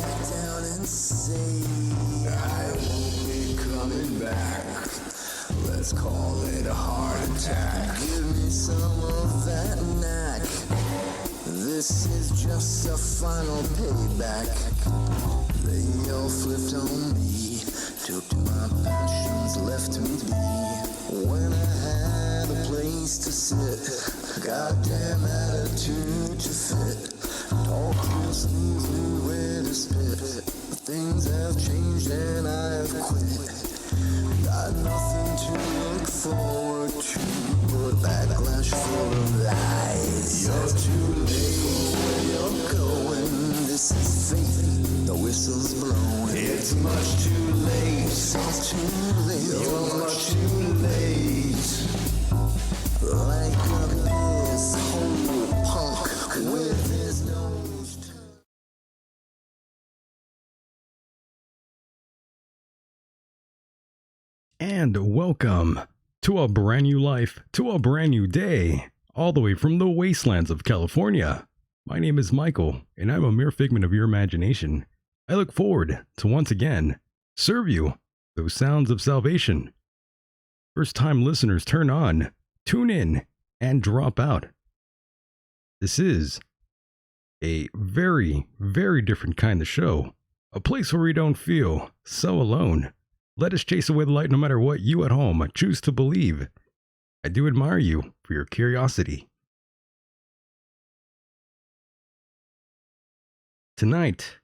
down and say, I won't be coming back. Let's call it a heart attack. Give me some of that knack. This is just a final payback. They all flipped on me, took my passions, left me be. When I had a place to sit, goddamn attitude to fit. Talk real sleeves knew where to spit. Things have changed and I have quit. Got nothing to look forward to but backlash full of lies. You're too late for where you're going. This is fate, the whistle's blowing. It's much too late. It's too late. You're much too late. Like a piss hole punk with his nose turned. And welcome to a brand new life, to a brand new day, all the way from the wastelands of California. My name is Michael, and I'm a mere figment of your imagination. I look forward to once again serve you those sounds of salvation. First time listeners, turn on, tune in, and drop out. This is a very, very different kind of show, a place where we don't feel so alone. Let us chase away the light no matter what you at home choose to believe. I do admire you for your curiosity. Tonight,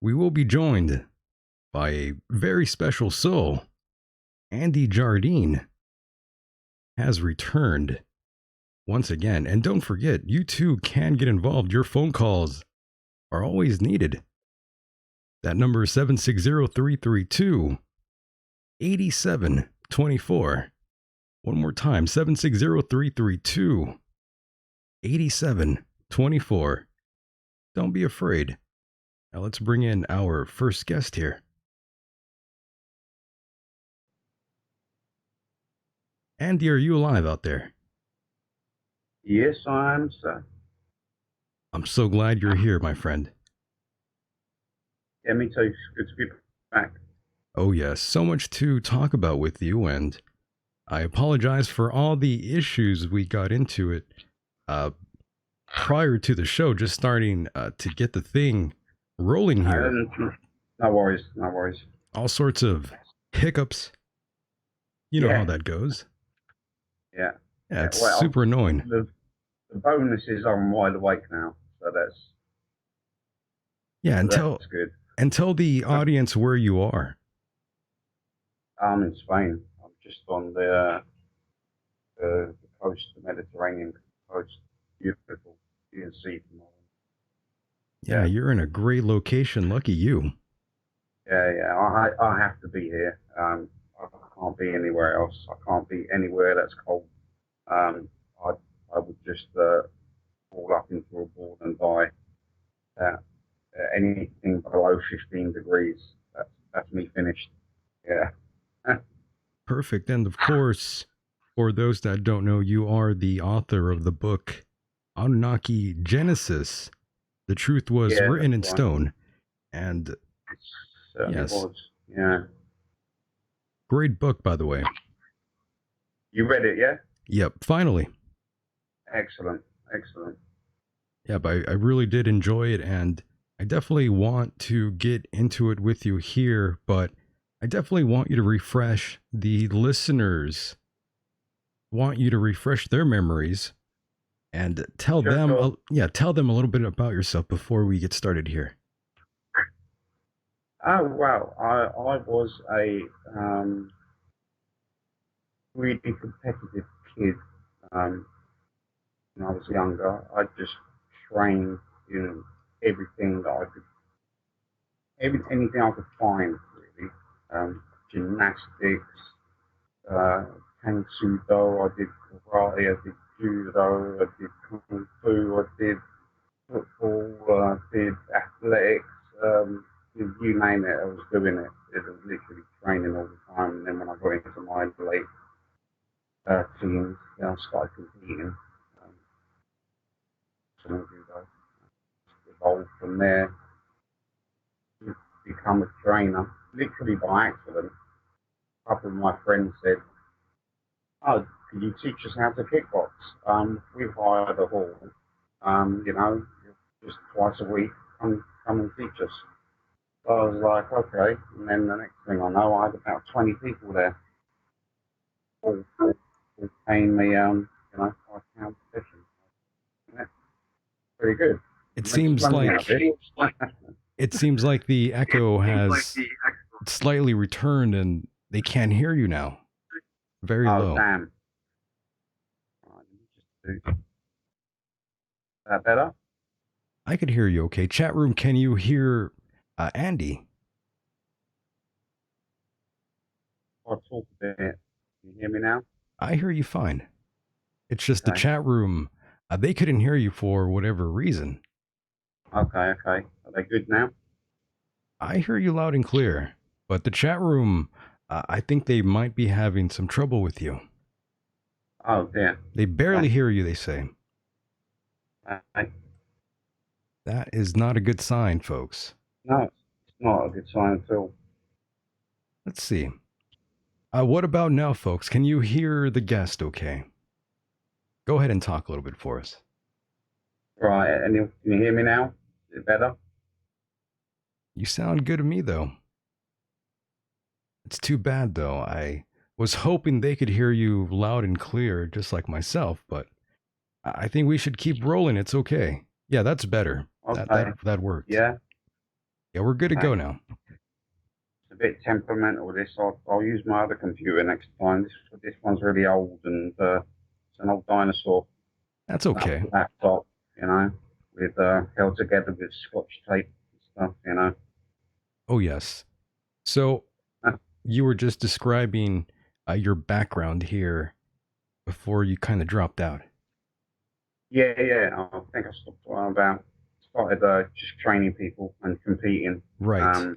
we will be joined by a very special soul. Andy Jardine has returned once again. And don't forget, you too can get involved. Your phone calls are always needed. That number is 760-332. 8724. One more time, 760-332. 8724. Don't be afraid. Now let's bring in our first guest here. Andy, are you alive out there? Yes, I am, sir. I'm so glad you're here, my friend. Yeah, me too. It's good to be back. Oh yes, so much to talk about with you, and I apologize for all the issues we got into it prior to the show, just starting to get the thing rolling here. No worries, no worries. All sorts of hiccups. You know how that goes. Yeah. Yeah, it's super annoying. The bonus is I'm wide awake now, so that's... Yeah, that's good. And tell the audience where you are. I'm in Spain. I'm just on the coast, the Mediterranean coast. Beautiful. You can see from all. Yeah, you're in a great location. Lucky you. Yeah. I have to be here. I can't be anywhere else. I can't be anywhere that's cold. I would just fall up into a board and die. Anything below 15 degrees, that's me finished. Yeah. Perfect. And of course, for those that don't know, you are the author of the book Annunaki Genesis. The truth was written in stone. And yes. Was. Yeah. Great book, by the way. You read it, yeah? Yep, finally. Excellent. Yep, I really did enjoy it, and I definitely want to get into it with you here, but I definitely want you to refresh the listeners, want you to refresh their memories, and tell them a little bit about yourself before we get started here. Oh, wow. I was a really competitive kid. When I was younger, I just trained in everything that I could, anything I could find, really. Gymnastics, Kang Sudo, I did karate, I did judo, I did kung fu, I did football, I did athletics, you name it, I was doing it. It was literally training all the time. And then when I got into my late teens, I started competing. Some of you guys evolved from there. become a trainer, literally by accident. A couple of my friends said, "Oh, could you teach us how to kickbox? We've hired a hall. You know, just twice a week, come and teach us." So I was like, okay. And then the next thing I know, I had about 20 people there, all paying me, £5 session. That's pretty good. It Makes seems money like out of it. it seems like the echo has slightly returned and they can't hear you now. Very Oh, low. damn. Right, let me just do that better. I could hear you okay. Chat room, can you hear Andy? I'll talk a bit. Can you hear me now? I hear you fine. It's just the Okay. chat room, they couldn't hear you for whatever reason. Okay. Are they good now? I hear you loud and clear, but the chat room, I think they might be having some trouble with you. Oh, dear. They barely hear you, they say. Okay. That is not a good sign, folks. No, it's not a good sign at all. Let's see. What about now, folks? Can you hear the guest okay? Go ahead and talk a little bit for us. Right, and can you hear me now? Is it better? You sound good to me, though. It's too bad, though. I was hoping they could hear you loud and clear, just like myself, but I think we should keep rolling. It's okay. Yeah, that's better. Okay. That worked. Yeah. Yeah, we're good to Okay. go now. It's a bit temperamental, this. I'll use my other computer next time. This one's really old, and it's an old dinosaur That's okay. laptop, with held together with scotch tape and stuff. Oh, yes. So you were just describing your background here before you kind of dropped out. Yeah. I think I started just training people and competing. Right.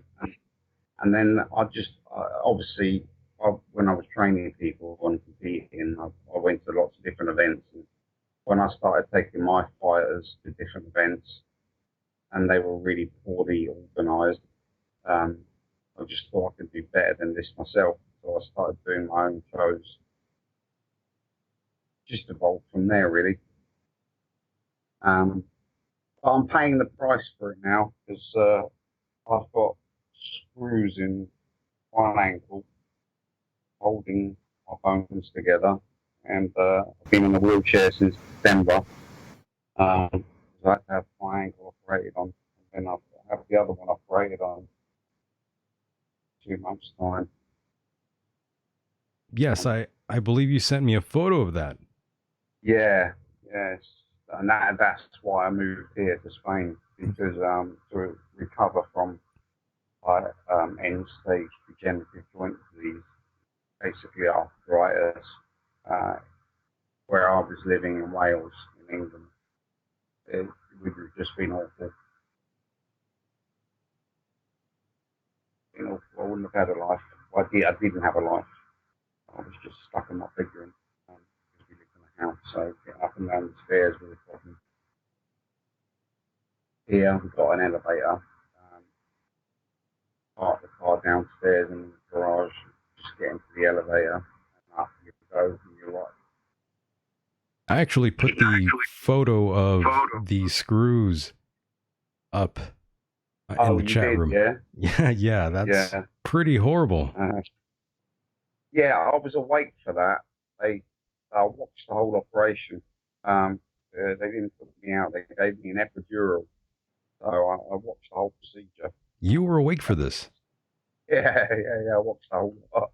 And then obviously, when I was training people and competing, I went to lots of different events. And when I started taking my fighters to different events, and they were really poorly organised, I just thought I could do better than this myself. So I started doing my own shows. Just evolved from there, really. But I'm paying the price for it now because I've got screws in one ankle holding my bones together, and I've been in a wheelchair since December. So I had to have my ankle operated on, and then I'll have the other one operated on 2 months' time. Yes, I believe you sent me a photo of that. Yes, and that's why I moved here to Spain, because to recover from end-stage degenerative joint disease, basically arthritis, where I was living in Wales, in England. It would have just been awful. I wouldn't have had a life. I didn't have a life. I was just stuck in my bedroom because we lived in a house, so getting up and down the stairs was a problem. Here we've got an elevator. Park the car downstairs in the garage, just get into the elevator, and up you go, and you're right. I actually put the photo of the screws up in the chat room. Yeah, that's pretty horrible. Yeah, I was awake for that. They watched the whole operation. They didn't put me out. They gave me an epidural, so I watched the whole procedure. You were awake for this? Yeah. I watched the whole lot.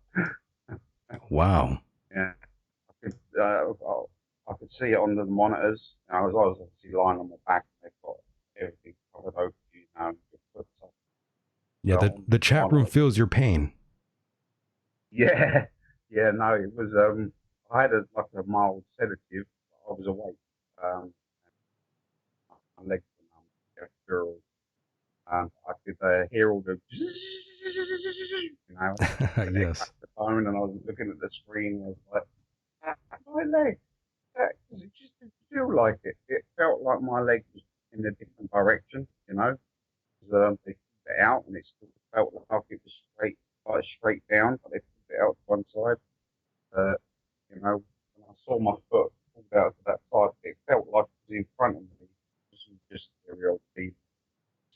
Wow. Yeah, I could see it on the monitors. I was obviously lying on my back. They've got everything covered over you now. Yeah, the chat room feels your pain. Yeah. No, it was. I had a mild sedative. I was awake. My legs were numb. Girl. I could hear all the. Yes. The phone, and I was looking at the screen. And I was like, my leg. Because it just didn't feel like it. It felt like my leg was in a different direction. The it out, and it still felt like it was straight down, but they pulled it out to one side. You know, when I saw my foot pulled out to that side, it felt like it was in front of me. This was just curiosity.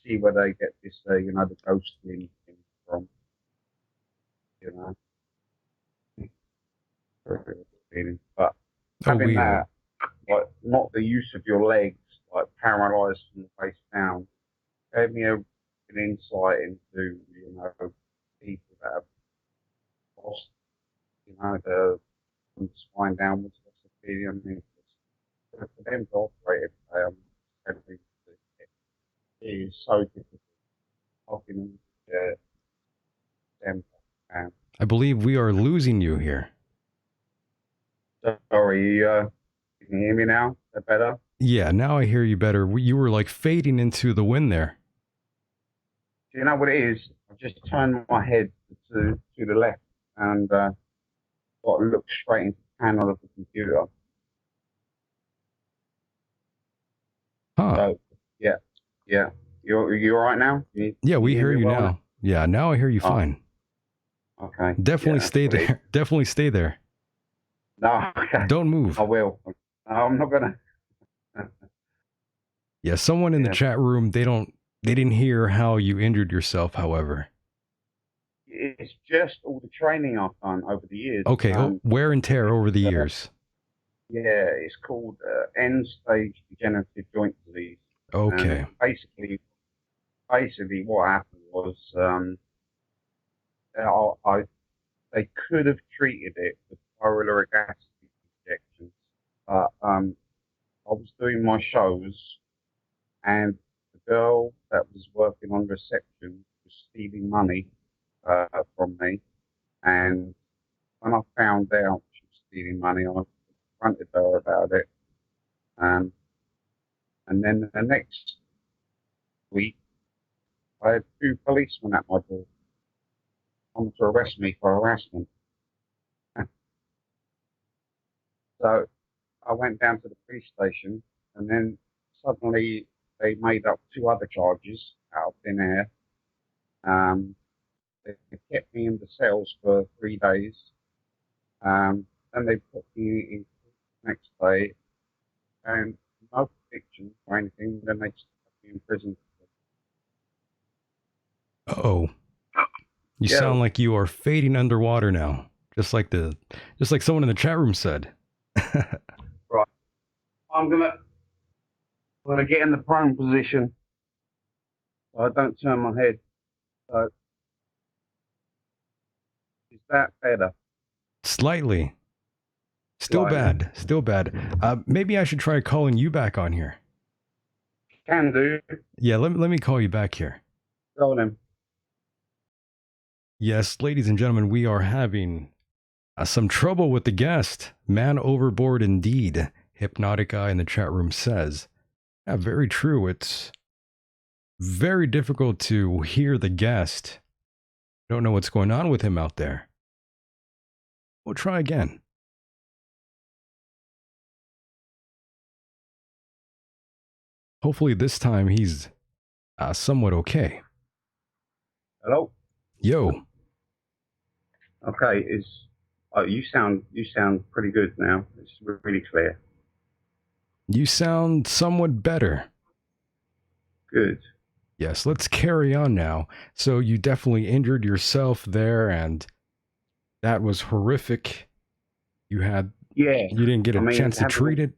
See where they get this, you know, the ghost thing from, you know. Very good feeling. But Oh, having we that, like, not the use of your legs, like paralyzed from the waist down, gave me an insight into, you know, people that have lost, you know, the from spine downwards. That's the feeling. I mean, for them to operate everything, it is so difficult. Talking them. Um, I believe we are losing you here. Sorry, can you hear me now? Is that better? Yeah, now I hear you better. You were like fading into the wind there. Do you know what it is? I just turned my head to the left and got to look straight into the panel of the computer. Huh. So, yeah. You all right now? Yeah, we you hear me you well now. Yeah, now I hear you Oh, fine. Okay. Definitely Yeah, stay that's what it there. Definitely stay there. is. No, okay. Don't move. I will. No, I'm not gonna. Yeah, someone in the Yeah. chat room, they didn't hear how you injured yourself, however. It's just all the training I've done over the years. Okay, wear and tear over the years. Yeah, it's called end-stage degenerative joint disease. Okay. And basically, what happened was I they could have treated it with hyaluronic acid injections, but I was doing my shows, and the girl that was working on reception was stealing money from me, and when I found out she was stealing money, I confronted her about it. Um, and then the next week, I had two policemen at my door come to arrest me for harassment. So I went down to the police station, and then suddenly they made up two other charges out of thin air. They kept me in the cells for 3 days. Then they put me in the next day, and no conviction or anything. Then they stuck me in prison. Oh, you Yeah, sound like you are fading underwater now, just like someone in the chat room said. right. I'm gonna get in the prone position so I don't turn my head. So is that better? Slightly. Still Slightly. bad. Still bad. Maybe I should try calling you back on here. Can do. Yeah, let me call you back here. Go on then. Yes, ladies and gentlemen, we are having some trouble with the guest. Man overboard indeed. Hypnotic Eye in the chat room says. Yeah, very true. It's very difficult to hear the guest. Don't know what's going on with him out there. We'll try again. Hopefully this time he's somewhat okay. Hello. Yo. Okay. You sound pretty good now. It's really clear. You sound somewhat better. Good. Yes, let's carry on now. So you definitely injured yourself there, and that was horrific. Yeah. You didn't get I a mean, chance to treat it.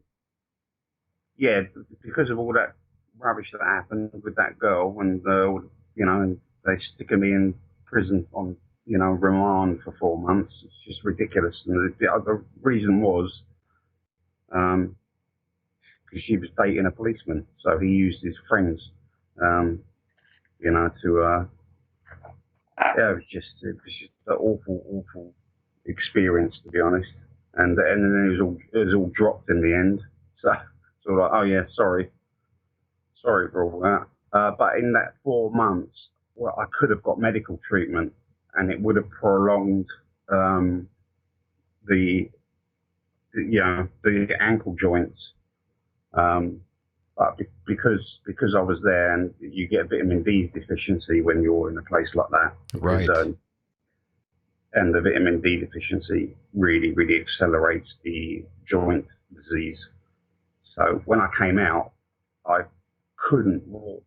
Yeah, because of all that rubbish that happened with that girl, and and they sticking me in prison on remand for 4 months. It's just ridiculous. And the other reason was because she was dating a policeman, so he used his friends, to yeah, it was just an awful experience, to be honest. And then it was all dropped in the end. So like, oh yeah, sorry for all that. But in that 4 months, well, I could have got medical treatment, and it would have prolonged the the ankle joints. but because I was there, and you get vitamin D deficiency when you're in a place like that, Right. And the vitamin D deficiency really, really accelerates the joint disease. So when I came out, I couldn't walk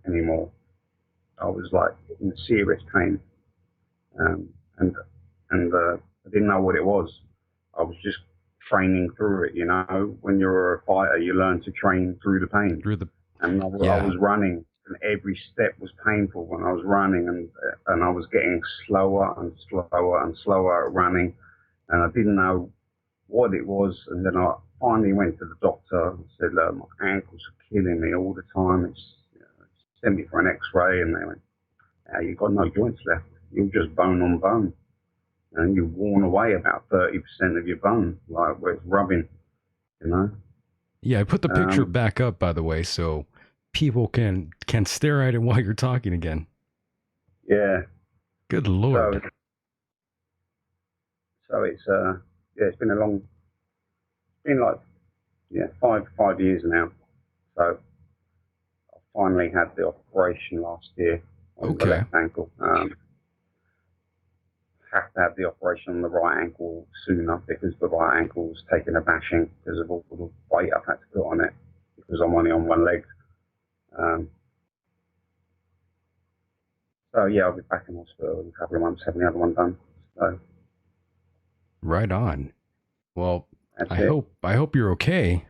anymore. I was like in serious pain, and I didn't know what it was. I was just training through it. When you're a fighter, you learn to train through the pain. And I was running, and every step was painful when I was running, and I was getting slower and slower and slower at running, and I didn't know what it was. And then I finally went to the doctor and said, "Look, my ankles are killing me all the time." Sent me for an X-ray, and they went, "You've got no joints left. You're just bone on bone, and you've worn away about 30% of your bone, like where it's rubbing." Yeah, I put the picture back up, by the way, so people can stare at it while you're talking again. Yeah. Good Lord. So it's it's been like 5 years now. So I finally had the operation last year on the left ankle. Have to have the operation on the right ankle sooner, because the right ankle was taking a bashing because of all the weight I've had to put on it, because I'm only on one leg. So yeah, I'll be back in hospital in a couple of months, having the other one done. So right on. Well, I hope you're okay.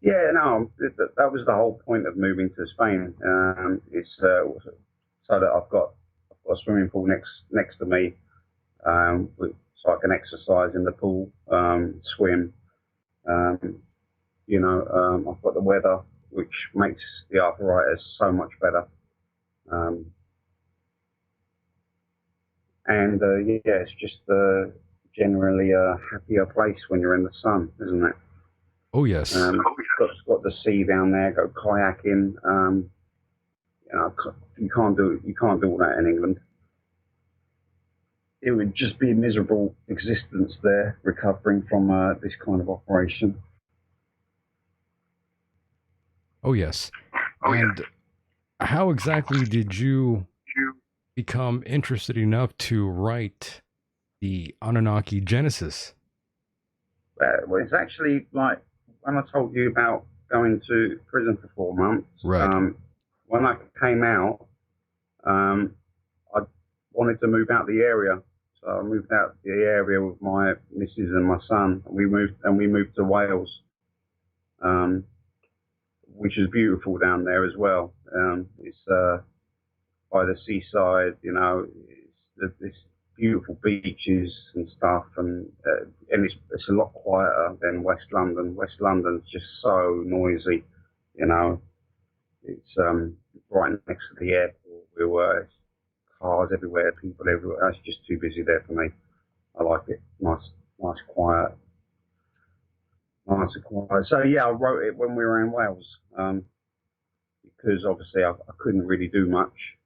Yeah, no, that was the whole point of moving to Spain. It's so that I've got a swimming pool next to me, so I can exercise in the pool, swim. I've got the weather, which makes the arthritis so much better. It's just generally a happier place when you're in the sun, isn't it? Oh yes. It's got the sea down there. Go kayaking. You can't do all that in England. It would just be a miserable existence there, recovering from this kind of operation. Oh yes. And how exactly did you become interested enough to write the Annunaki Genesis? Well, it's actually like when I told you about going to prison for 4 months. Right. When I came out, I wanted to move out the area, so I moved out the area with my missus and my son. We moved to Wales, which is beautiful down there as well. It's by the seaside, it's beautiful beaches and stuff, and it's a lot quieter than West London. West London's just so noisy, It's right next to the airport. We were cars everywhere, people everywhere. That's just too busy there for me. I like it nice, quiet, nice and quiet. So yeah, I wrote it when we were in Wales, because obviously I couldn't really do much.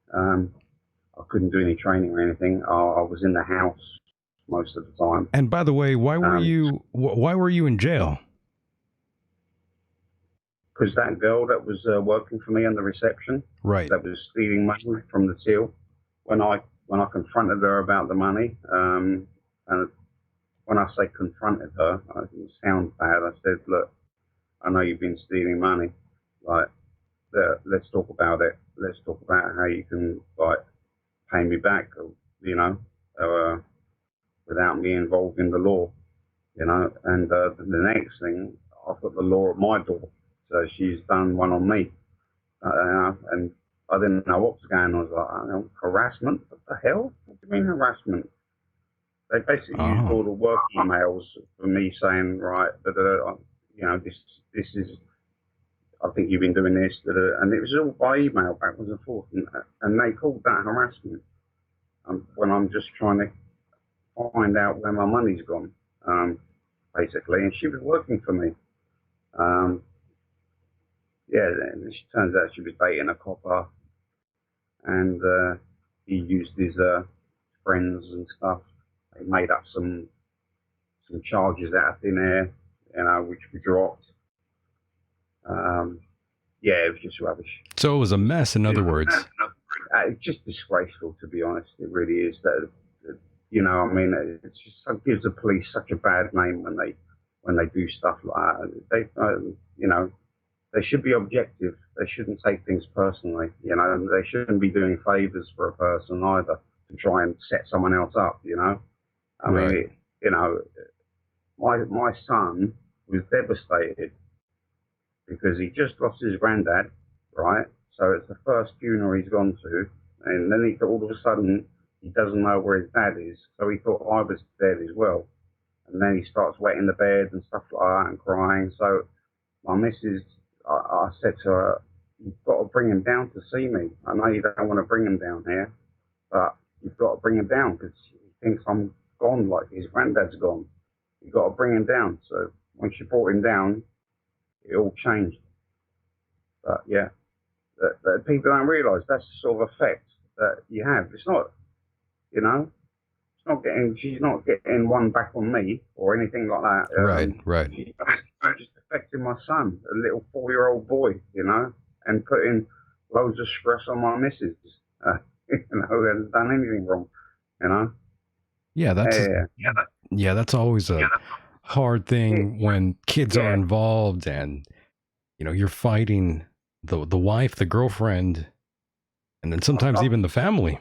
I couldn't do any training or anything. I was in the house most of the time. And by the way, why were you in jail? Because that girl that was working for me on the reception, right, that was stealing money from the till. When I confronted her about the money, and when I say confronted her, it sounds bad. I said, "Look, I know you've been stealing money. Like, let's talk about it. Let's talk about how you can pay me back, without me involved in the law, And the next thing, I've got the law at my door, so she's done one on me, and I didn't know what was going on. I was like, harassment? What the hell? What do you mean harassment? They basically used all the work emails for me saying, right, this is, I think you've been doing this, and it was all by email, backwards and forth, and they called that harassment, when I'm just trying to find out where my money's gone, basically, and she was working for me. And it turns out she was dating a copper, and he used his friends and stuff. They made up some charges out of thin air, which we dropped. Yeah, it was just rubbish. So it was a mess, in other words. It's just disgraceful, to be honest. It really is. That, you know, I mean, it just gives the police such a bad name when they do stuff like that. You know, they should be objective. They shouldn't take things personally. You know, they shouldn't be doing favors for a person either to try and set someone else up. You know, I mean, you know, my son was devastated because he just lost his granddad, right? So it's the first funeral he's gone to, and then all of a sudden he doesn't know where his dad is, so he thought I was dead as well. And then he starts wetting the bed and stuff like that and crying. So my missus, I said to her, "You've got to bring him down to see me. I know you don't want to bring him down here, but you've got to bring him down because he thinks I'm gone, like his granddad's gone. You've got to bring him down." So when she brought him down, it all changed. But yeah, that people don't realise that's the sort of effect that you have. It's not, you know, she's not getting one back on me or anything like that. Right. She's just affecting my son, a little 4-year-old boy, you know, and putting loads of stress on my missus, you know, who hasn't done anything wrong, you know. Yeah, that's always a hard thing when kids are involved, and you know, you're fighting the wife, the girlfriend, and then sometimes even the family.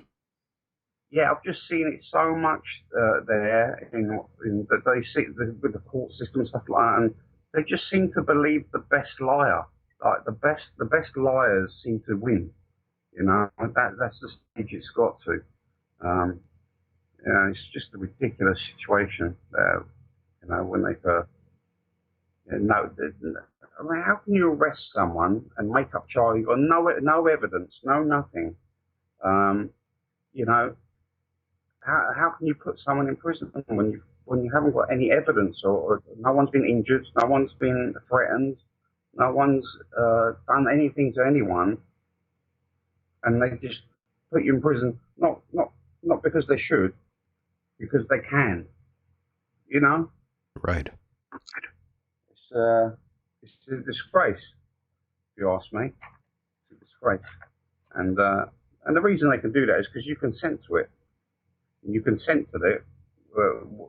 Yeah, I've just seen it so much there in that they see with the court system and stuff like that, and they just seem to believe the best liar. Like the best liars seem to win. You know, that's the stage it's got to. You know, it's just a ridiculous situation. You know, when they I mean, how can you arrest someone and make up charges? You've got no evidence, no nothing. You know, how can you put someone in prison when you haven't got any evidence, or no one's been injured, no one's been threatened, no one's done anything to anyone, and they just put you in prison? Not because they should, because they can. You know. Right. It's a disgrace, if you ask me. It's a disgrace, and the reason they can do that is because you consent to it. You consent to it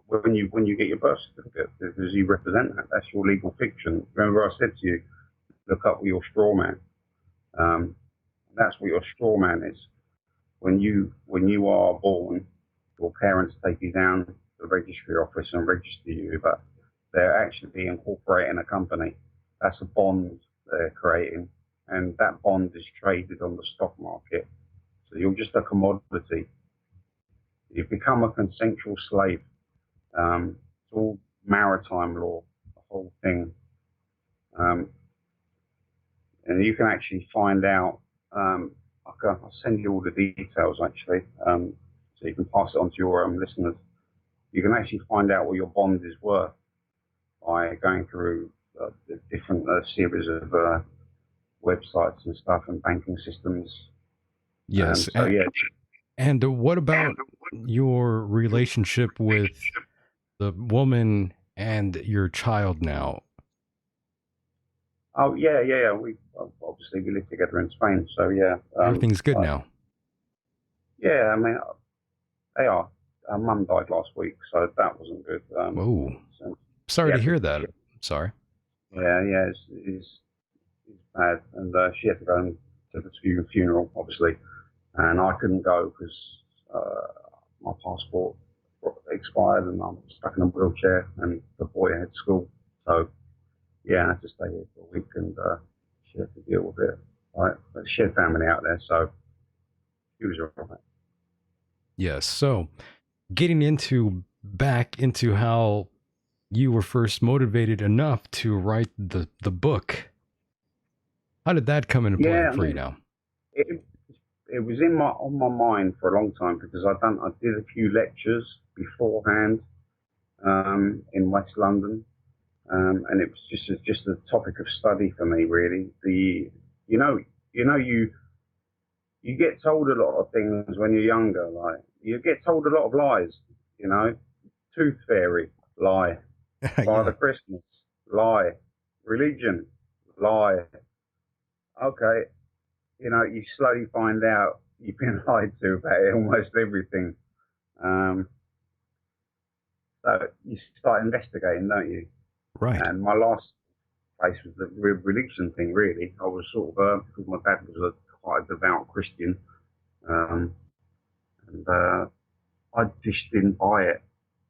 when you get your birth certificate, because you represent that. That's your legal fiction. Remember, I said to you, look up your straw man. That's what your straw man is. When you are born, your parents take you down to the registry office and register you, but they're actually incorporating a company. That's a bond they're creating, and that bond is traded on the stock market. So you're just a commodity. You become a consensual slave. It's all maritime law, the whole thing. And you can actually find out. I'll send you all the details actually, so you can pass it on to your listeners. You can actually find out what your bond is worth by going through the different series of websites and stuff and banking systems. Yes. And what about your relationship with the woman and your child now? Oh yeah. We obviously we live together in Spain, so yeah. Everything's good now. Yeah, I mean, they are. Our mum died last week, so that wasn't good. So, sorry to hear that. Sorry. Yeah, it's bad, and she had to go to the funeral, obviously, and I couldn't go because my passport expired, and I'm stuck in a wheelchair, and the boy had school, so yeah, I had to stay here for a week, and she had to deal with it. Right, but she had family out there, so she was all right. Yes. So, getting back into how you were first motivated enough to write the book. How did that come into play for you now? It was on my mind for a long time because I did a few lectures beforehand in West London, and it was just a topic of study for me, really. You get told a lot of things when you're younger, like you get told a lot of lies, you know, tooth fairy, lie, Father Christmas, lie, religion, lie, okay, you slowly find out you've been lied to about almost everything. Um, so you start investigating, don't you? Right. And my last place was the religion thing. Really, I was sort of because my dad was a quite a devout Christian, um, and I just didn't buy it.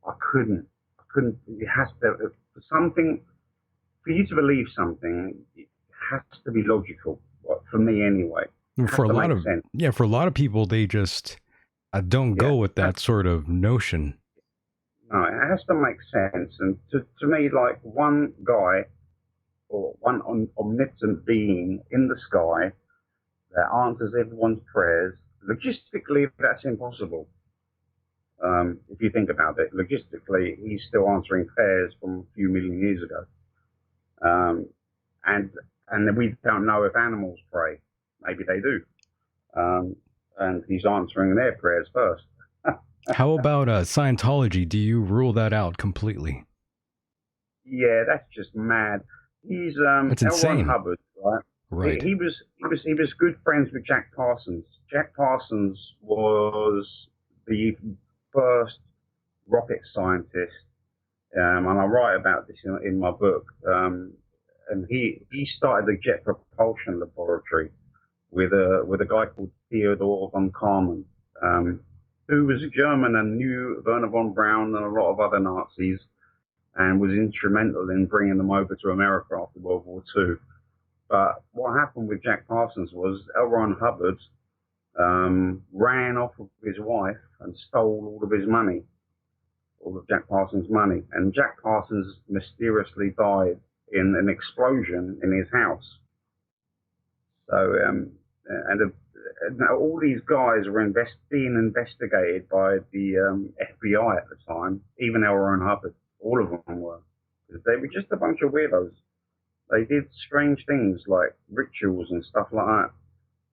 I couldn't. I couldn't. It has to for something for you to believe something. It has to be logical. For me, anyway. It has For a to lot make of sense. yeah, for a lot of people, they just don't Yeah. go with that sort of notion. No, it has to make sense. And to me, like one guy or one omnipotent being in the sky that answers everyone's prayers, logistically, that's impossible. If you think about it, logistically, he's still answering prayers from a few million years ago. Um, and and we don't know if animals pray. Maybe they do. And he's answering their prayers first. How about Scientology? Do you rule that out completely? Yeah, that's just mad. He's That's L. Ron insane. Hubbard, right? Right. He was good friends with Jack Parsons. Jack Parsons was the first rocket scientist, and I write about this in my book. And he started the Jet Propulsion Laboratory with a guy called Theodore von Karman, who was a German and knew Werner von Braun and a lot of other Nazis, and was instrumental in bringing them over to America after World War II. But what happened with Jack Parsons was L. Ron Hubbard ran off of his wife and stole all of his money, all of Jack Parsons' money. And Jack Parsons mysteriously died in an explosion in his house. So, now all these guys were being investigated by the FBI at the time, even L. Ron Hubbard. All of them were. They were just a bunch of weirdos. They did strange things like rituals and stuff like that.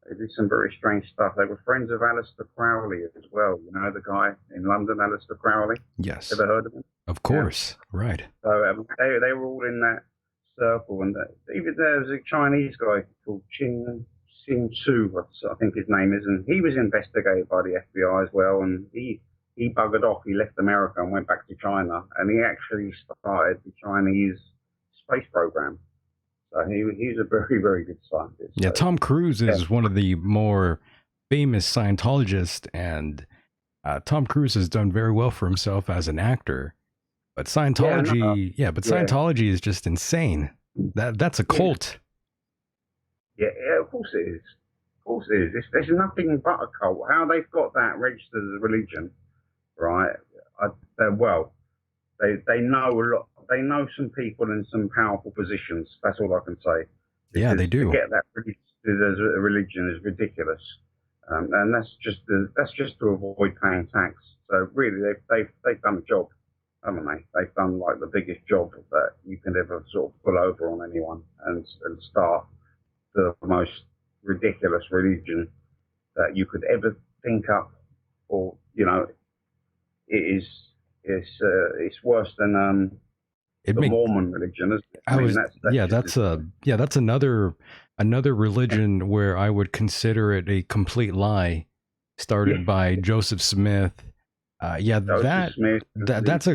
They did some very strange stuff. They were friends of Aleister Crowley as well. You know, the guy in London, Aleister Crowley? Yes. Ever heard of him? Of course. Yeah. Right. So they were all in that circle. And even there was a Chinese guy called Xin Tzu, I think his name is. And he was investigated by the FBI as well. And he buggered off. He left America and went back to China. And he actually started the Chinese space program. So he's a very, very good scientist. Yeah, so, Tom Cruise is one of the more famous Scientologists, and Tom Cruise has done very well for himself as an actor. But Scientology, Scientology is just insane. That's a cult. Yeah, of course it is. Of course it is. There's nothing but a cult. How they've got that registered as a religion, right? They know a lot. They know some people in some powerful positions. That's all I can say. Yeah, they do. To get that registered as a religion is ridiculous, and that's just to avoid paying tax. So really, they've done a job, haven't they? They've done like the biggest job that you can ever sort of pull over on anyone and start the most ridiculous religion that you could ever think up, or it's worse than the Mormon religion, isn't it? That's another religion where I would consider it a complete lie, started by Joseph Smith. That's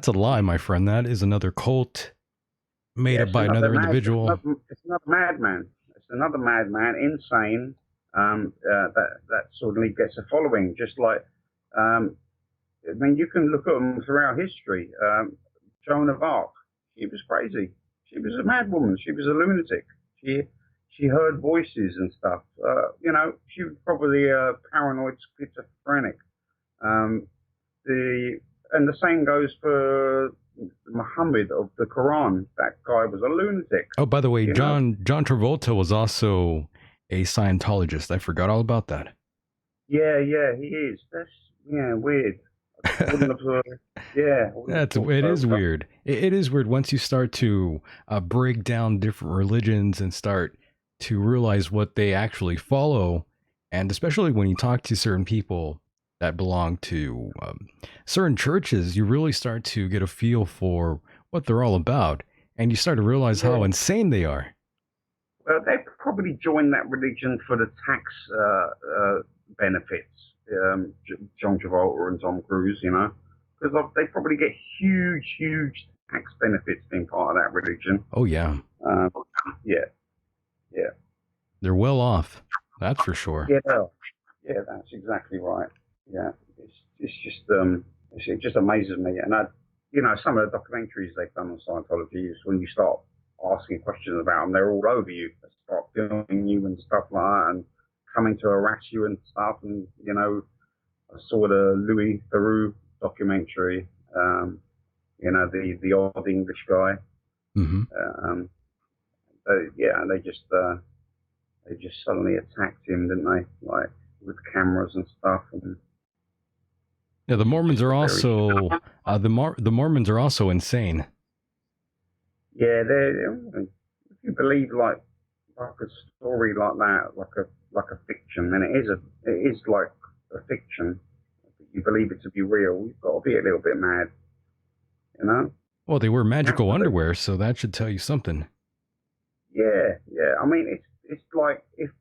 a lie, my friend. That is another cult made up by another individual. It's another madman. It's another madman, insane. That suddenly gets a following, just like. I mean, you can look at them throughout history. Joan of Arc, she was crazy. She was a mad woman. She was a lunatic. She heard voices and stuff. She was probably a paranoid schizophrenic. The same goes for Muhammad of the Quran. That guy was a lunatic. Oh, by the way, John Travolta was also a Scientologist. I forgot all about that. Yeah, he is. That's weird. It is weird. It is weird once you start to break down different religions and start to realize what they actually follow, and especially when you talk to certain people that belong to certain churches, you really start to get a feel for what they're all about, and you start to realize how insane they are. Well, they're probably join that religion for the tax benefits. John Travolta and Tom Cruise, because they probably get huge tax benefits being part of that religion. Oh, yeah. Yeah, yeah. They're well off. That's for sure. Yeah, that's exactly right. Yeah, it just amazes me. And some of the documentaries they've done on Scientology is when you start asking questions about them, they're all over you. They start filming you and stuff like that, and coming to harass you and stuff. And I saw the Louis Theroux documentary. The odd English guy. Mm-hmm. And they just suddenly attacked him, didn't they? Like with cameras and stuff. And yeah, the Mormons are also the Mormons are also insane. Yeah, if you believe like a story like that, like a fiction, then it is like a fiction. If you believe it to be real, you've got to be a little bit mad, Well, they wear magical underwear, so that should tell you something. Yeah. I mean, it's like if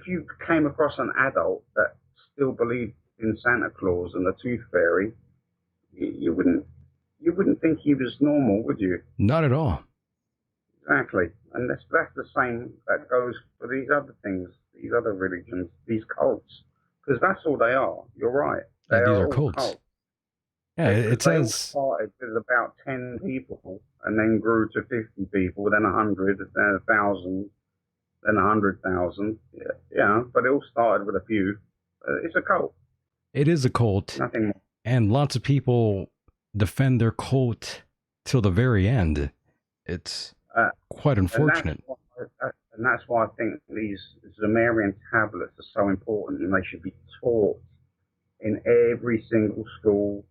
you came across an adult that still believed in Santa Claus and the Tooth Fairy, you wouldn't think he was normal, would you? Not at all. Exactly, and that's the same that goes for these other things, these other religions, these cults, because that's all they are. You're right. These are cults. Yeah, it says started with about 10 people, and then grew to 50 people, then 100, then 1,000, then 100,000. Yeah, but it all started with a few. It's a cult. It is a cult. Nothing more. And lots of people defend their cult till the very end. It's quite unfortunate. And that's why I think these Sumerian tablets are so important, and they should be taught in every single school,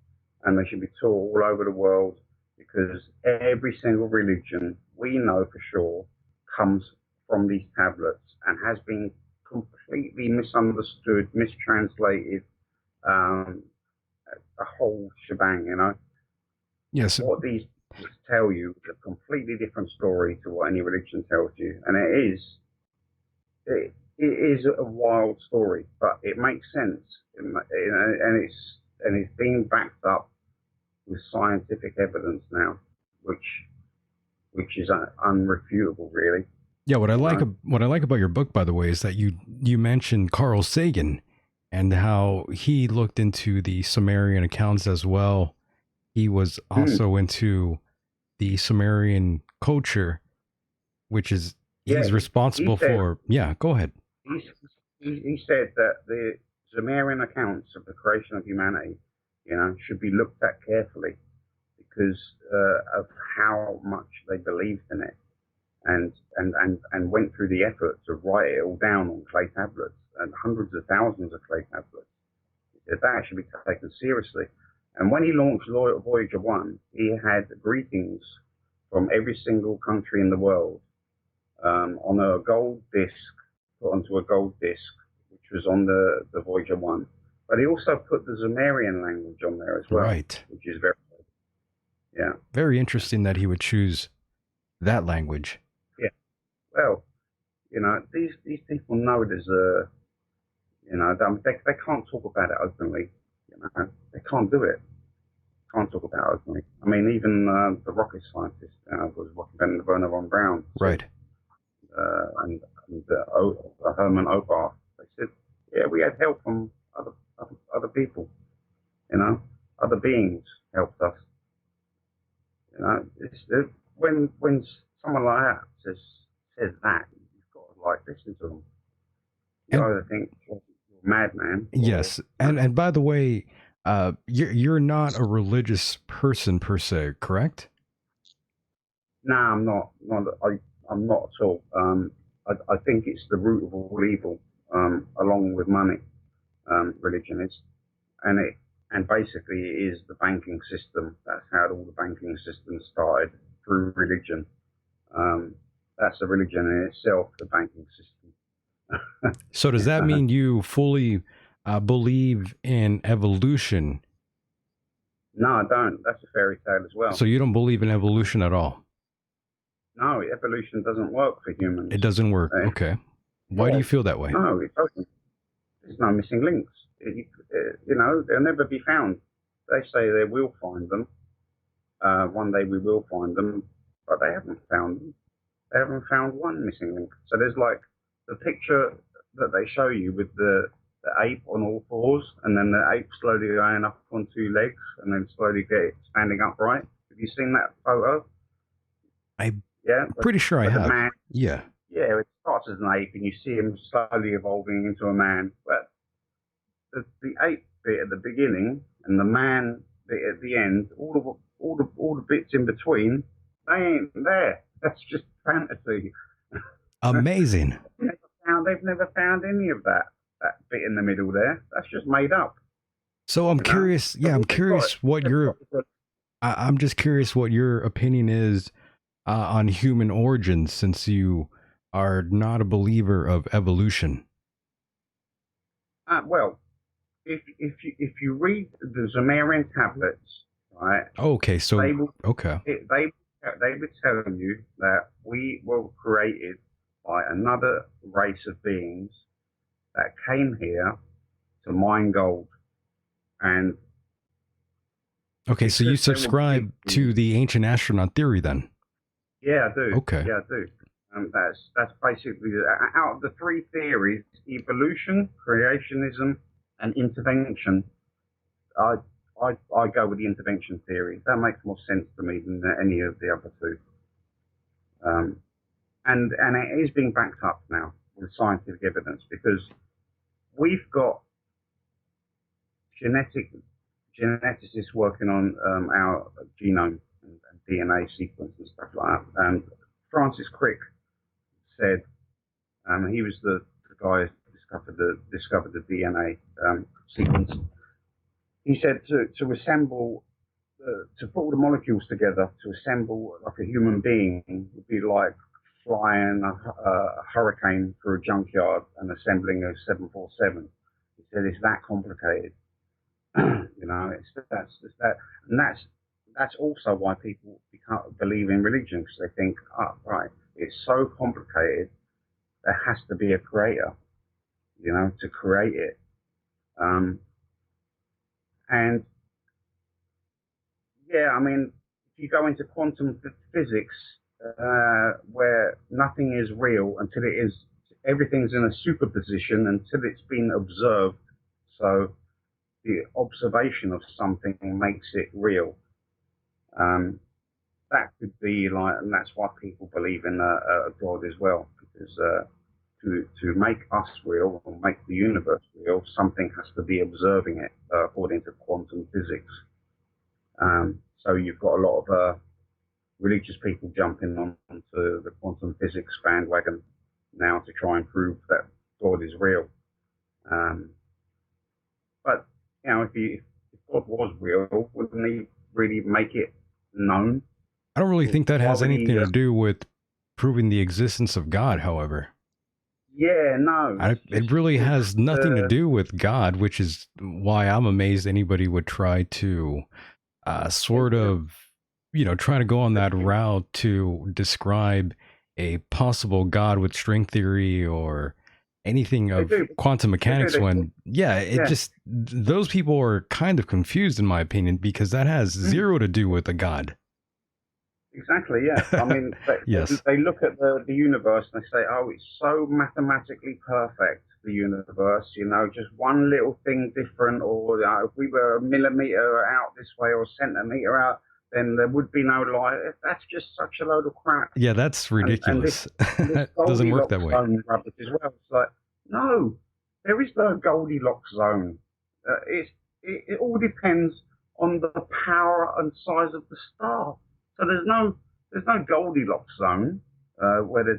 and they should be taught all over the world, because every single religion we know for sure comes from these tablets and has been completely misunderstood, mistranslated, a whole shebang, Yes. What these tell you is a completely different story to what any religion tells you, and it is a wild story, but it makes sense, and it's being backed up with scientific evidence now, which is unrefutable, really. Yeah, what I like about your book, by the way, is that you mentioned Carl Sagan and how he looked into the Sumerian accounts as well. He was also into the Sumerian culture, which is he's responsible for. Yeah, go ahead. He said that the Sumerian accounts of the creation of humanity, should be looked at carefully because of how much they believed in it, and went through the effort to write it all down on clay tablets, and hundreds of thousands of clay tablets. That should be taken seriously. And when he launched Voyager 1, he had greetings from every single country in the world on a gold disc, put onto a gold disc, which was on the Voyager 1. But he also put the Sumerian language on there as well, right? Which is very interesting that he would choose that language. Yeah. Well, these people know there's they can't talk about it openly. They can't do it. Can't talk about it openly. I mean, even the rocket scientist was Werner von Braun, right? And Herman Oberth. They said, yeah, we had help from other people. Other beings helped us. When someone like that says that, you've got to listen to them. You either think you're a madman. Yes, and by the way, you're not a religious person per se, correct? No, I'm not. I'm not at all. I think it's the root of all evil, along with money. Religion is, and basically it is the banking system. That's how all the banking system started, through religion. That's a religion in itself, the banking system. So does that mean you fully believe in evolution? No, I don't. That's a fairy tale as well. So you don't believe in evolution at all? No, evolution doesn't work for humans. It doesn't work. Okay. Why do you feel that way? No, it doesn't. There's no missing links. They'll never be found. They say they will find them. One day we will find them, but they haven't found them. They haven't found one missing link. So there's like the picture that they show you with the ape on all fours, and then the ape slowly going up on two legs, and then slowly standing upright. Have you seen that photo? Yeah, pretty sure I have. Man, yeah, it starts as an ape, and you see him slowly evolving into a man. But the ape bit at the beginning and the man bit at the end, all the bits in between, they ain't there. That's just fantasy. Amazing. They've never found any of that bit in the middle there. That's just made up. So I'm curious. Yeah, I'm curious what your. I'm just curious what your opinion is on human origins, since you are not a believer of evolution. Well, if you read the Sumerian tablets, right? Okay, so they would tell you that we were created by another race of beings that came here to mine gold. And okay, so you subscribe to the ancient astronaut theory then? Yeah, I do. Okay. Yeah, I do. That's basically out of the three theories: evolution, creationism, and intervention. I go with the intervention theory. That makes more sense to me than any of the other two. And it is being backed up now with scientific evidence, because we've got geneticists working on our genome and DNA sequence and stuff like that. And Francis Crick said, he was the guy who discovered the DNA sequence. He said to assemble, to put all the molecules together to assemble like a human being would be like flying a hurricane through a junkyard and assembling a 747. He said it's that complicated. That's that, and that's also why people believe in religion, because they think, right, it's so complicated, there has to be a creator, to create it. And yeah, I mean, if you go into quantum physics, where nothing is real until everything's in a superposition until it's been observed. So the observation of something makes it real. That could be like, and that's why people believe in a God as well, because to make us real or make the universe real, something has to be observing it, according to quantum physics. So you've got a lot of religious people jumping onto the quantum physics bandwagon now to try and prove that God is real. But if God was real, wouldn't he really make it known? I don't really think that has anything to do with proving the existence of God, however. Yeah, no. It really has nothing to do with God, which is why I'm amazed anybody would try to sort of, try to go on that route to describe a possible God with string theory or anything of quantum mechanics, when just those people are kind of confused, in my opinion, because that has zero to do with a God. Exactly, yeah. I mean, they look at the universe and they say, oh, it's so mathematically perfect, the universe, just one little thing different, or if we were a millimeter out this way or a centimeter out, then there would be no light. That's just such a load of crap. Yeah, that's ridiculous. It doesn't work that way. Rubbish as well. It's like, no, there is no Goldilocks zone. It all depends on the power and size of the star. So there's no Goldilocks zone where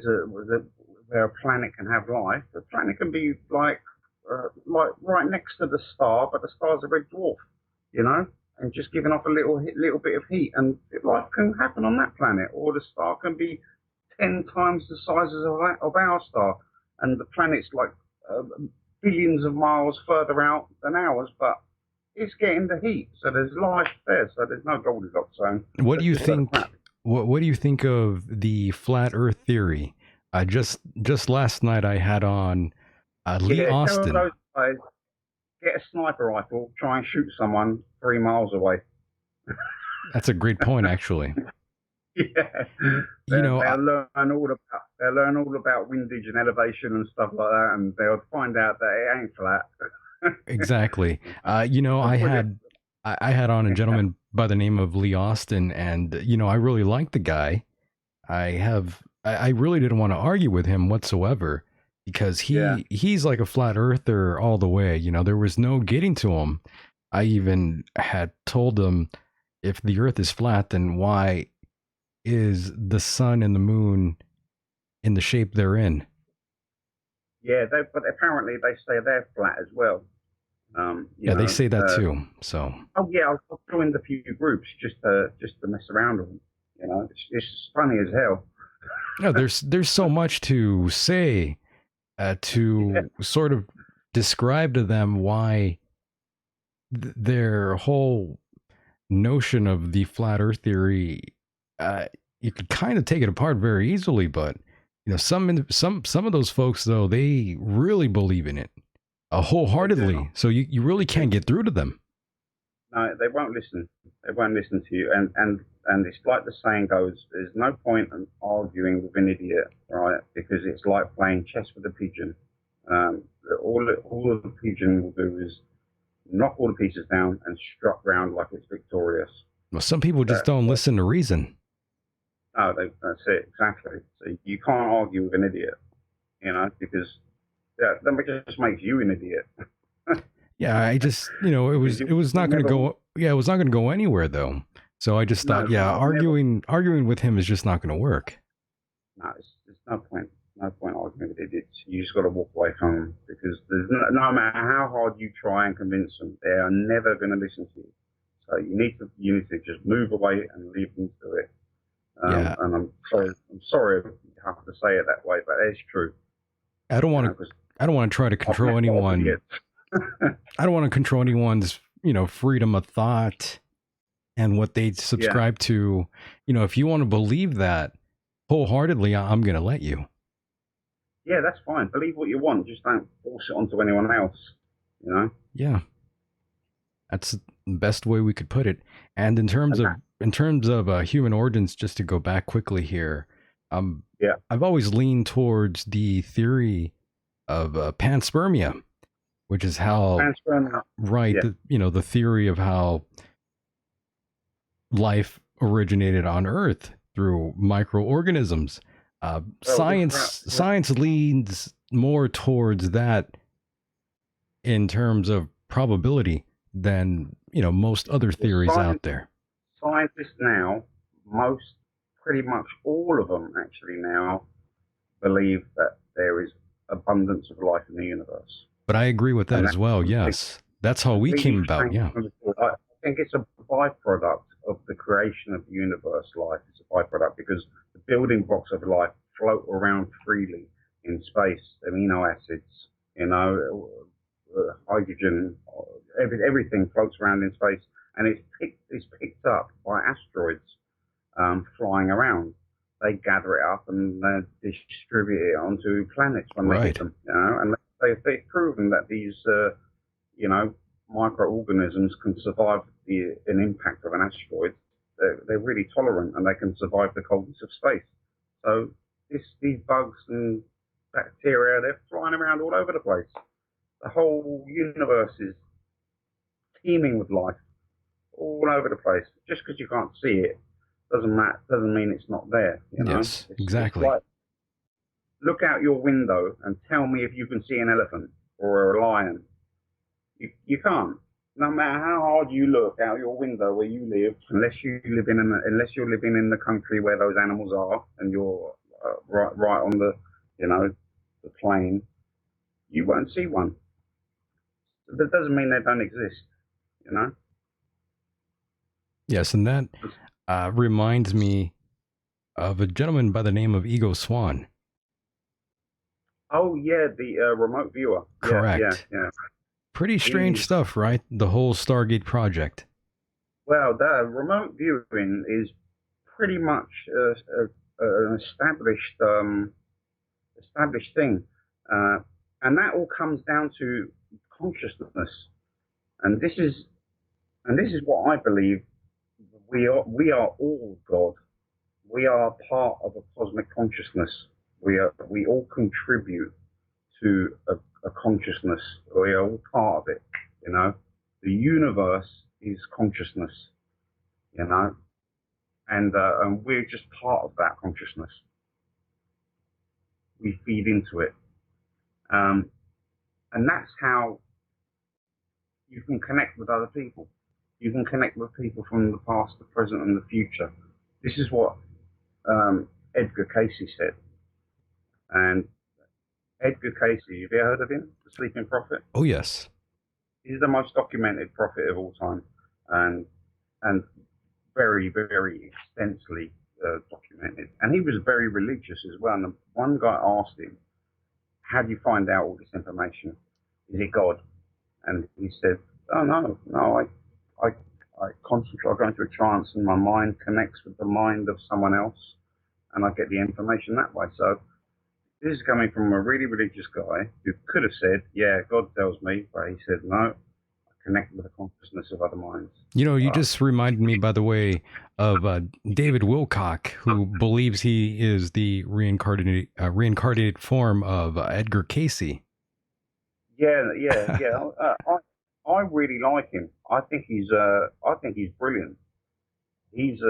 a planet can have life. The planet can be like right next to the star, but the star's a red dwarf, and just giving off a little bit of heat, and life can happen on that planet. Or the star can be 10 times the size of our star, and the planet's like billions of miles further out than ours, but it's getting the heat, so there's life there. So there's no Goldilocks zone. What do you think? what do you think of the flat Earth theory? Just last night I had on Lee Yeah, tell Austin. those guys, get a sniper rifle, try and shoot someone 3 miles away. That's a great point, actually. Yeah, You know, they'll learn all about windage and elevation and stuff like that, and they'll find out that it ain't flat. exactly. You know, I had on a gentleman by the name of Lee Austin, and you know, I really liked the guy. I really didn't want to argue with him whatsoever because Yeah. he's like a flat earther all the way. You know, there was no getting to him. I even had told him if the earth is flat, then why is the sun and the moon in the shape they're in? Yeah, but apparently they say they're flat as well. Yeah, they say that too. So, oh yeah, I've joined a few groups just to mess around with them. You know, it's funny as hell. yeah, there's so much to say to sort of describe to them why their whole notion of the flat Earth theory. You could kind of take it apart very easily, but you know, some of those folks though they really believe in it wholeheartedly. So you really can't get through to them. No, they won't listen. They won't listen to you. And it's like the saying goes: there's no point in arguing with an idiot, right? Because it's like playing chess with a pigeon. All the pigeon will do is knock all the pieces down and strut round like it's victorious. Well, some people just don't listen to reason. No, that's it, exactly. So you can't argue with an idiot, you know, because that just makes you an idiot. Yeah, I just, you know, it was not going to go. Yeah, it was not going to go anywhere though. So I just thought, arguing with him is just not going to work. No, there's no point arguing with idiots. You just got to walk away from them because no matter how hard you try and convince them, they are never going to listen to you. So you need to just move away and leave them to it. Yeah. And I'm sorry to have to say it that way, but it's true. I don't want to try to control anyone. I don't want to control anyone's, you know, freedom of thought and what they subscribe to. You know, if you want to believe that wholeheartedly, I'm going to let you. Yeah, that's fine. Believe what you want. Just don't force it onto anyone else, you know? Yeah. That's the best way we could put it. And in terms of human origins, just to go back quickly here, I've always leaned towards the theory of panspermia, which is how the theory of how life originated on Earth through microorganisms. Science leans more towards that in terms of probability than, you know, most other theories out there. Scientists now, pretty much all of them actually now believe that there is abundance of life in the universe. But I agree with that as well. Yes, that's how we came about. Yeah, I think it's a byproduct of the creation of the universe. Life is a byproduct because the building blocks of life float around freely in space. Amino acids, you know, hydrogen, everything floats around in space, and it's picked up by asteroids flying around. They gather it up and distribute it onto planets when they hit them. You know, and they've proven that these, you know, microorganisms can survive an impact of an asteroid. They're really tolerant and they can survive the coldness of space. So these bugs and bacteria, they're flying around all over the place. The whole universe is teeming with life all over the place. Just because you can't see it doesn't mean it's not there. You know? Yes, exactly. It's like, look out your window and tell me if you can see an elephant or a lion. You can't. No matter how hard you look out your window where you live, unless you're living in the country where those animals are, and you're right on the, you know, the plain, you won't see one. That doesn't mean they don't exist, you know. Yes, and that reminds me of a gentleman by the name of Ego Swan. Oh yeah, the remote viewer. Correct. Yeah. Pretty strange stuff, right? The whole Stargate project. Well, the remote viewing is pretty much an established thing, uh, and that all comes down to consciousness. And this is what I believe. We are all God. We are part of a cosmic consciousness. We all contribute to a consciousness. We are all part of it. You know, the universe is consciousness. You know, and we're just part of that consciousness. We feed into it, um, and that's how you can connect with other people. You can connect with people from the past, the present, and the future. This is what Edgar Cayce said. And Edgar Cayce, have you ever heard of him? The Sleeping Prophet? Oh, yes. He's the most documented prophet of all time, and very, very extensively documented. And he was very religious as well. And one guy asked him, how do you find out all this information? Is it God? And he said, oh, no, I concentrate, I go into a trance and my mind connects with the mind of someone else and I get the information that way. So this is coming from a really religious guy who could have said, yeah, God tells me, but he said, no, I connect with the consciousness of other minds. You know, you just reminded me, by the way, of David Wilcock, who believes he is the reincarnated form of Edgar Cayce. Yeah. I really like him. I think he's brilliant. He's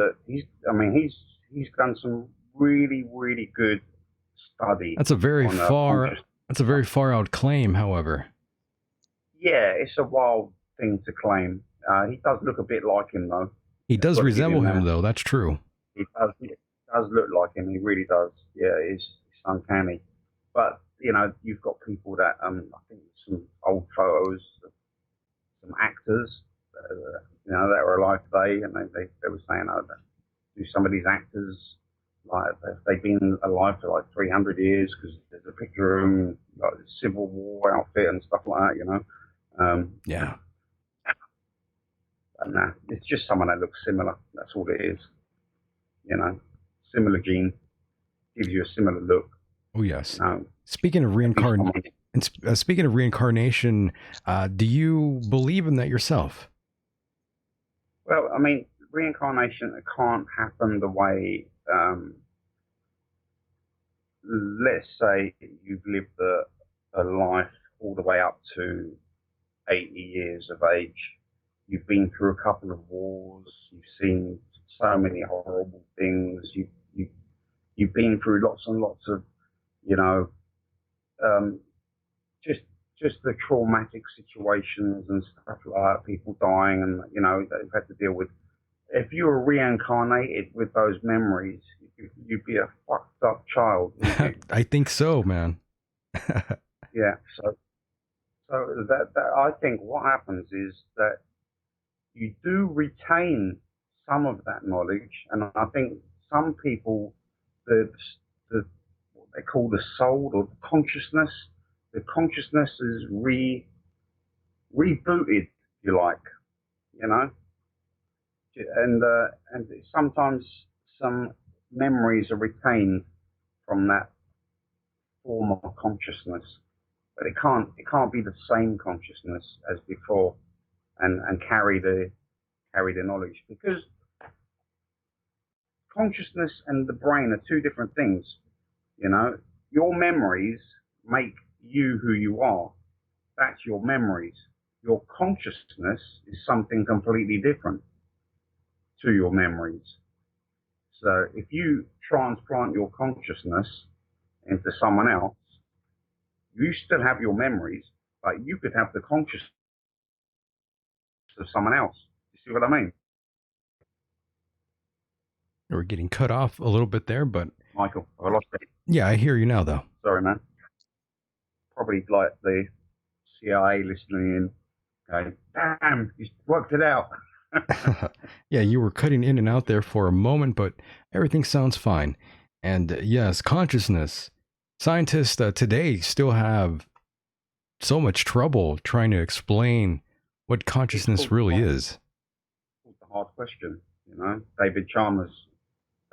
done some really, really good study. That's a very far out claim, however. Yeah, it's a wild thing to claim. He does look a bit like him, though. He does resemble him, though. That's true. He does look like him. He really does. Yeah, it's uncanny. But you know, you've got people that I think some old photos of some actors, you know, that were alive today, and they were saying, oh, do some of these actors, like, they've been alive for like 300 years because there's a picture of them, like a Civil War outfit and stuff like that, you know. Yeah. But nah, it's just someone that looks similar. That's all it is. You know, similar gene gives you a similar look. Oh yes. Speaking of reincarnation, do you believe in that yourself? Well, I mean, reincarnation can't happen the way. Let's say you've lived a life all the way up to 80 years of age. You've been through a couple of wars. You've seen so many horrible things. You've been through lots and lots of, you know, just the traumatic situations and stuff like that, people dying and, you know, that you've had to deal with. If you were reincarnated with those memories, you'd be a fucked up child. I think so, man. Yeah. So that I think what happens is that you do retain some of that knowledge, and I think some people, the what they call the soul or the consciousness is rebooted, if you like, you know, and sometimes some memories are retained from that form of consciousness, but it can't be the same consciousness as before, and carry the knowledge, because consciousness and the brain are two different things. You know, your memories make you who you are. That's your memories. Your consciousness is something completely different to your memories. So if you transplant your consciousness into someone else, you still have your memories, but you could have the consciousness of someone else. You see what I mean? We're getting cut off a little bit there, but Michael, I lost it. Yeah, I hear you now, though. Sorry, man. Probably like the CIA listening in. Okay, damn, you worked it out. Yeah, you were cutting in and out there for a moment, but everything sounds fine. And yes, consciousness. Scientists today still have so much trouble trying to explain what consciousness really is. It's a hard question, you know. David Chalmers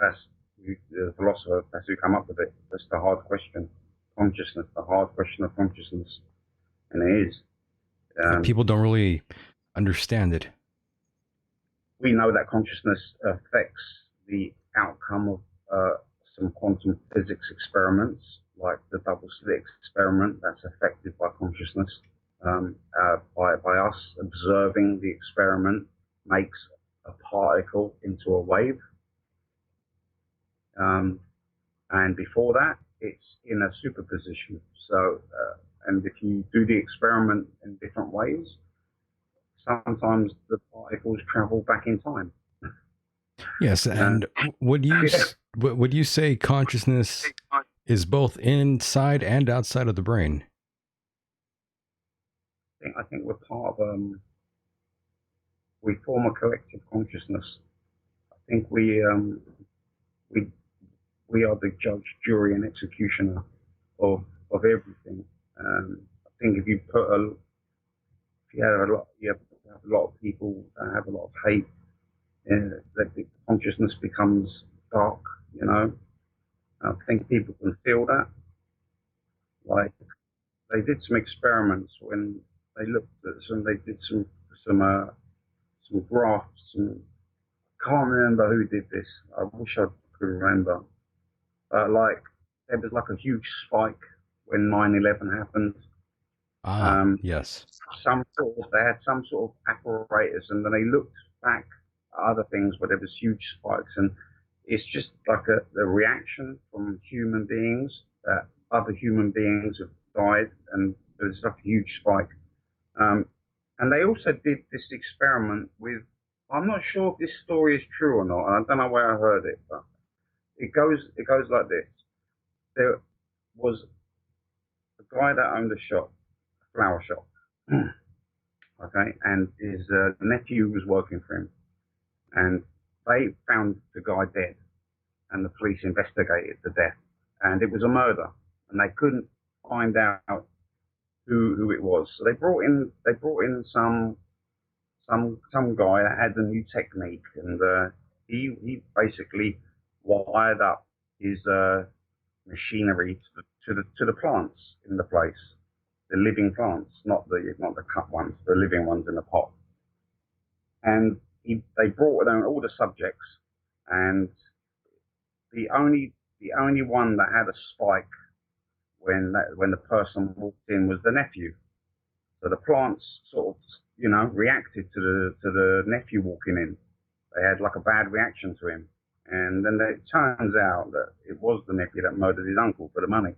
that's the philosopher. That's who come up with it. That's the hard question. Consciousness, the hard question of consciousness, and it is. Yeah, people don't really understand it. We know that consciousness affects the outcome of some quantum physics experiments, like the double slit experiment. That's affected by consciousness. By us observing the experiment makes a particle into a wave. And before that, it's in a superposition. So, and if you do the experiment in different ways, sometimes the particles travel back in time. Yes, and would you say consciousness is both inside and outside of the brain? I think we're part of we form a collective consciousness. I think we are the judge, jury, and executioner of everything. I think if you have a lot of people that have a lot of hate, that the consciousness becomes dark. You know, I think people can feel that. Like they did some experiments when they looked at they did some graphs. I can't remember who did this. I wish I could remember. Like there was like a huge spike when 9/11 happened. Yes. They had some sort of apparatus, and then they looked back at other things where there was huge spikes, and it's just like the reaction from human beings that other human beings have died, and there's like a huge spike. And they also did this experiment with. I'm not sure if this story is true or not, and I don't know where I heard it, but it goes like this. There was a guy that owned a shop, a flower shop, okay, and his nephew was working for him, and they found the guy dead, and the police investigated the death, and it was a murder, and they couldn't find out who it was. So they brought in some guy that had a new technique, and he basically wired up his machinery to the plants in the place, the living plants, not the cut ones, the living ones in the pot. And they brought in all the subjects, and the only one that had a spike when the person walked in was the nephew. So the plants sort of reacted to the nephew walking in. They had like a bad reaction to him, and then it turns out that it was the nephew that murdered his uncle for the money.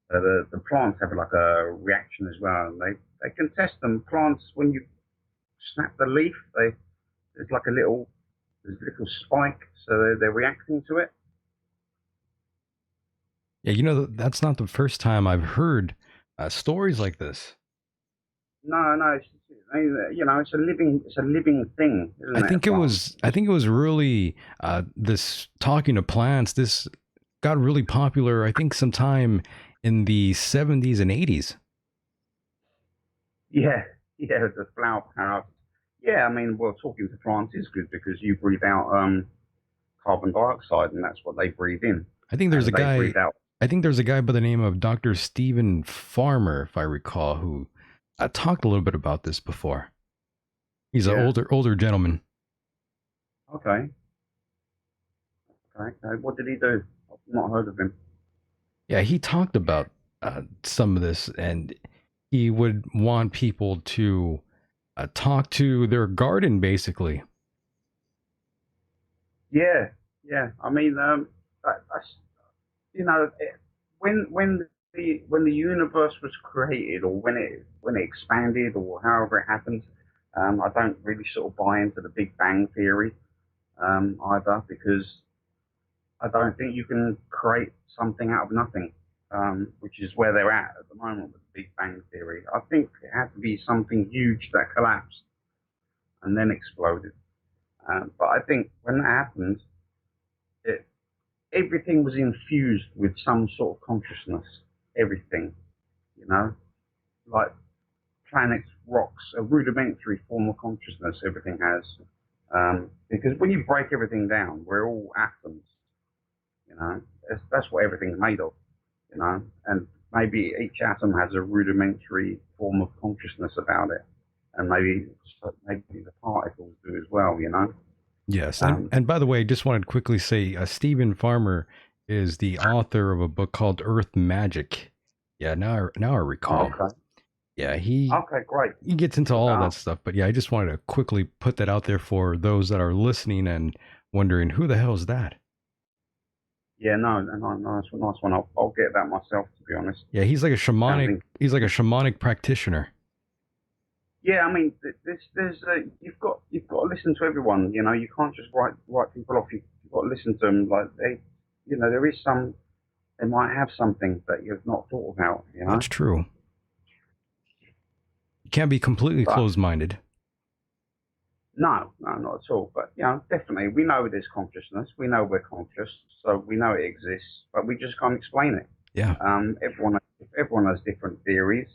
The plants have like a reaction as well. And they can test them. Plants, when you snap the leaf, there's like a little spike, so they're reacting to it. Yeah, that's not the first time I've heard stories like this. No, it's a living thing. Isn't I think it was really this talking to plants. This got really popular. I think sometime in the 70s and 80s. Yeah, the flower power. Yeah, I mean, well, talking to plants is good because you breathe out carbon dioxide, and that's what they breathe in. I think there's a guy by the name of Dr. Stephen Farmer, if I recall, who talked a little bit about this before. He's an older gentleman. Okay. What did he do? I've not heard of him. Yeah, he talked about some of this, and he would want people to talk to their garden, basically. Yeah. I mean, when the universe was created, or when it expanded, or however it happened, I don't really sort of buy into the Big Bang theory either, because I don't think you can create something out of nothing, which is where they're at the moment with the Big Bang theory. I think it had to be something huge that collapsed and then exploded. But I think when that happened, everything was infused with some sort of consciousness. Everything, like planets, rocks, a rudimentary form of consciousness. Everything has, Because when you break everything down, we're all atoms, you know. That's what everything's made of, you know. And maybe each atom has a rudimentary form of consciousness about it, and maybe the particles do as well, you know. Yes, Um, and by the way, I just wanted to quickly say, Stephen Farmer is the author of a book called Earth Magic. Yeah, now I recall. okay, Yeah, he okay, great. he gets into Look all that of that up. stuff. But yeah, I just wanted to quickly put that out there for those that are listening and wondering who the hell is that. Yeah, no, no, nice one. I'll get that myself, to be honest. Yeah, Sounds in- he's like a shamanic practitioner. Yeah, I mean, there's you've got to listen to everyone. You know, you can't just write people off. You've got to listen to them. Like you know, they might have something that you've not thought about. You know, That's true. You can't be completely but closed minded. no, not at all. But you know, definitely, we know there's consciousness. We know we're conscious, so we know it exists, but we just can't explain it. Yeah. Everyone has different theories,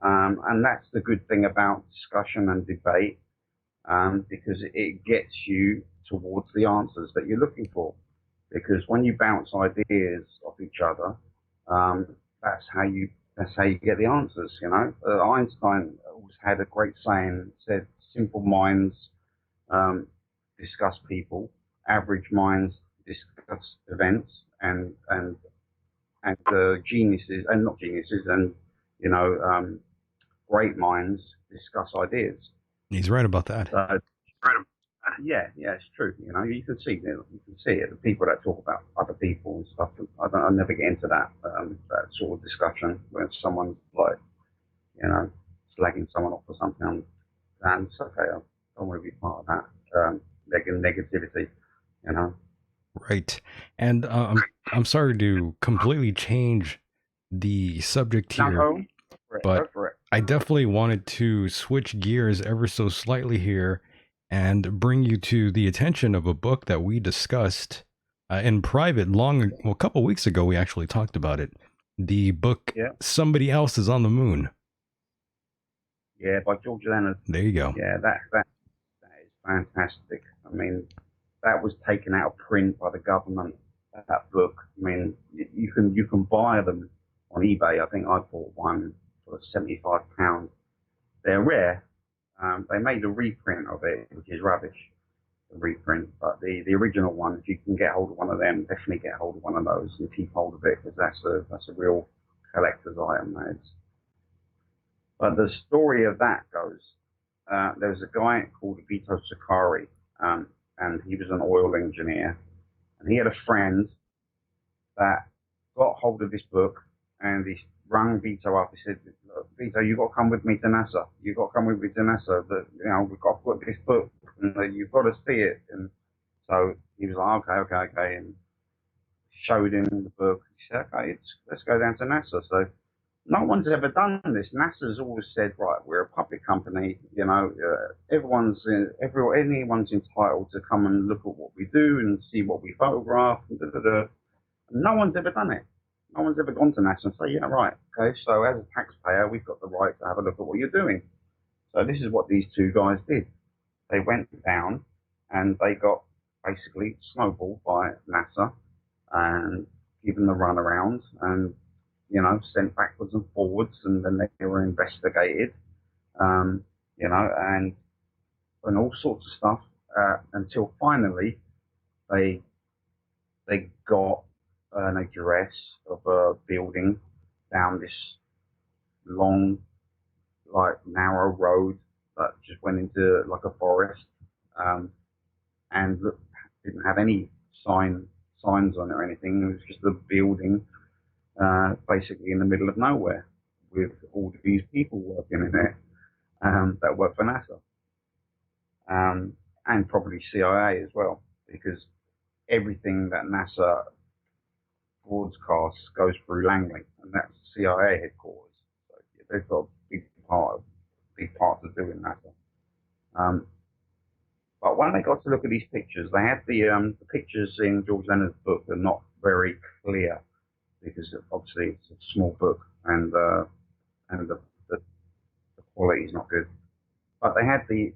and that's the good thing about discussion and debate, because it gets you towards the answers that you're looking for. Because when you bounce ideas off each other, um, that's how you get the answers. You know, Einstein always had a great saying. Said, "Simple minds discuss people, average minds discuss events, and geniuses and not geniuses, and you know, great minds discuss ideas." He's right about that. So yeah, it's true. You know, you can see it. The people that talk about other people and stuff. I never get into that sort of discussion when someone's like, you know, slagging someone off or something. And it's okay. I don't want to be part of that negativity. You know. Right. And I'm sorry to completely change the subject No, here, go but for it. I definitely wanted to switch gears ever so slightly here and bring you to the attention of a book that we discussed in private a couple weeks ago. We actually talked about it. The book Yeah, Somebody Else is on the Moon. yeah, by George Leonard. There you go. Yeah, that is fantastic. I mean, that was taken out of print by the government. That book. I mean, you can buy them on eBay. I think I bought one for £75. They're rare. They made a reprint of it, which is rubbish. The reprint, but the original one, if you can get hold of one of them, definitely get hold of one of those and keep hold of it, because that's a real collector's item. That is. But the story of that goes, there was a guy called Vito Sakari, and he was an oil engineer, and he had a friend that got hold of this book, and he rang Vito up. He said, "Look, Vito, you got to come with me to NASA. You got to come with me to NASA. That you know, I've got this book, and you've got to see it." And so he was like, "Okay," and showed him the book. He said, "Okay, let's go down to NASA." So no one's ever done this. NASA's always said, right, we're a public company. You know, anyone's entitled to come and look at what we do and see what we photograph. And da, da, da. No one's ever done it. No one's ever gone to NASA and say, yeah, right, okay. So as a taxpayer, we've got the right to have a look at what you're doing. So this is what these two guys did. They went down and they got basically snowballed by NASA and given the runaround and you know, sent backwards and forwards, and then they were investigated, you know, and all sorts of stuff until finally they got an address of a building down this long, like narrow road that just went into like a forest, and didn't have any signs on it or anything. It was just a building basically in the middle of nowhere with all these people working in it that work for NASA and probably CIA as well, because everything that NASA broadcasts goes through Langley, and that's CIA headquarters. So yeah, they've got a big part to do in NASA. Um, but when they got to look at these pictures, they had the pictures in George Leonard's book are not very clear because obviously it's a small book and the quality is not good. But they had the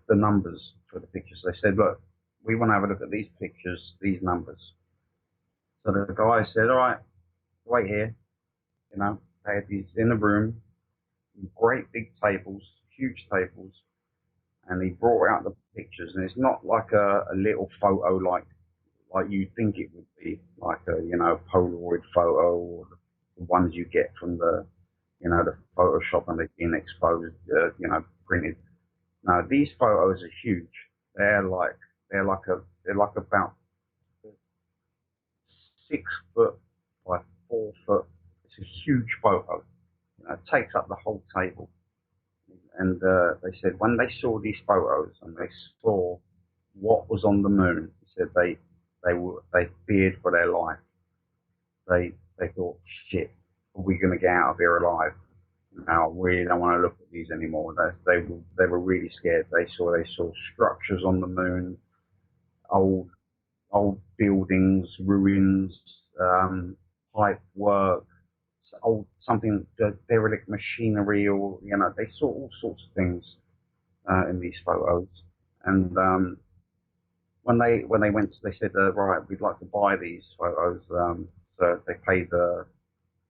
the numbers for the pictures. They said, look, we want to have a look at these pictures, these numbers. So the guy said, all right, wait here. You know, they had these in the room, great big tables, huge tables, and he brought out the pictures. And it's not like a little photo like you think it would be, like a Polaroid photo or the ones you get from the the Photoshop and they've been exposed, printed. No, these photos are huge. They're like about 6 foot by 4 foot. It's a huge photo. It takes up the whole table. And they said when they saw these photos and they saw what was on the moon, they said they feared for their life. They thought, shit, are we going to get out of here alive? Now, we really don't want to look at these anymore. They were really scared. They saw structures on the moon, old buildings, ruins, pipe work, derelict machinery, or they saw all sorts of things in these photos. And when they went, they said, right, we'd like to buy these photos. So they paid the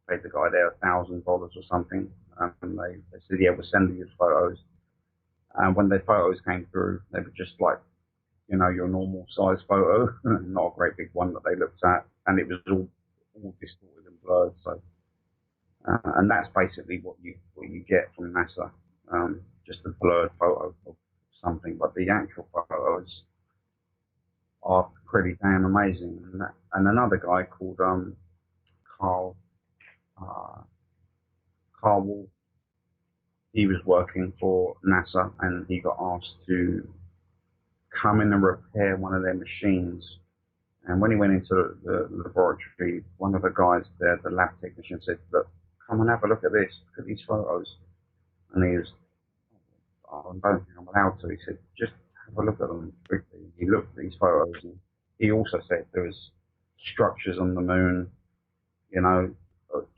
guy there $1,000 or something. And they said, yeah, we'll send you the photos. And when the photos came through, they were just like, your normal size photo, not a great big one that they looked at, and it was all distorted and blurred. So, and that's basically what you get from NASA, just a blurred photo of something. But the actual photos are pretty damn amazing. And another guy called Carl Wolf, he was working for NASA, and he got asked to come in and repair one of their machines. And when he went into the laboratory, one of the guys there, the lab technician, said, look, come and have a look at this, look at these photos. And he was, I don't think I'm allowed to. He said, just have a look at them quickly. He looked at these photos, and he also said there was structures on the moon,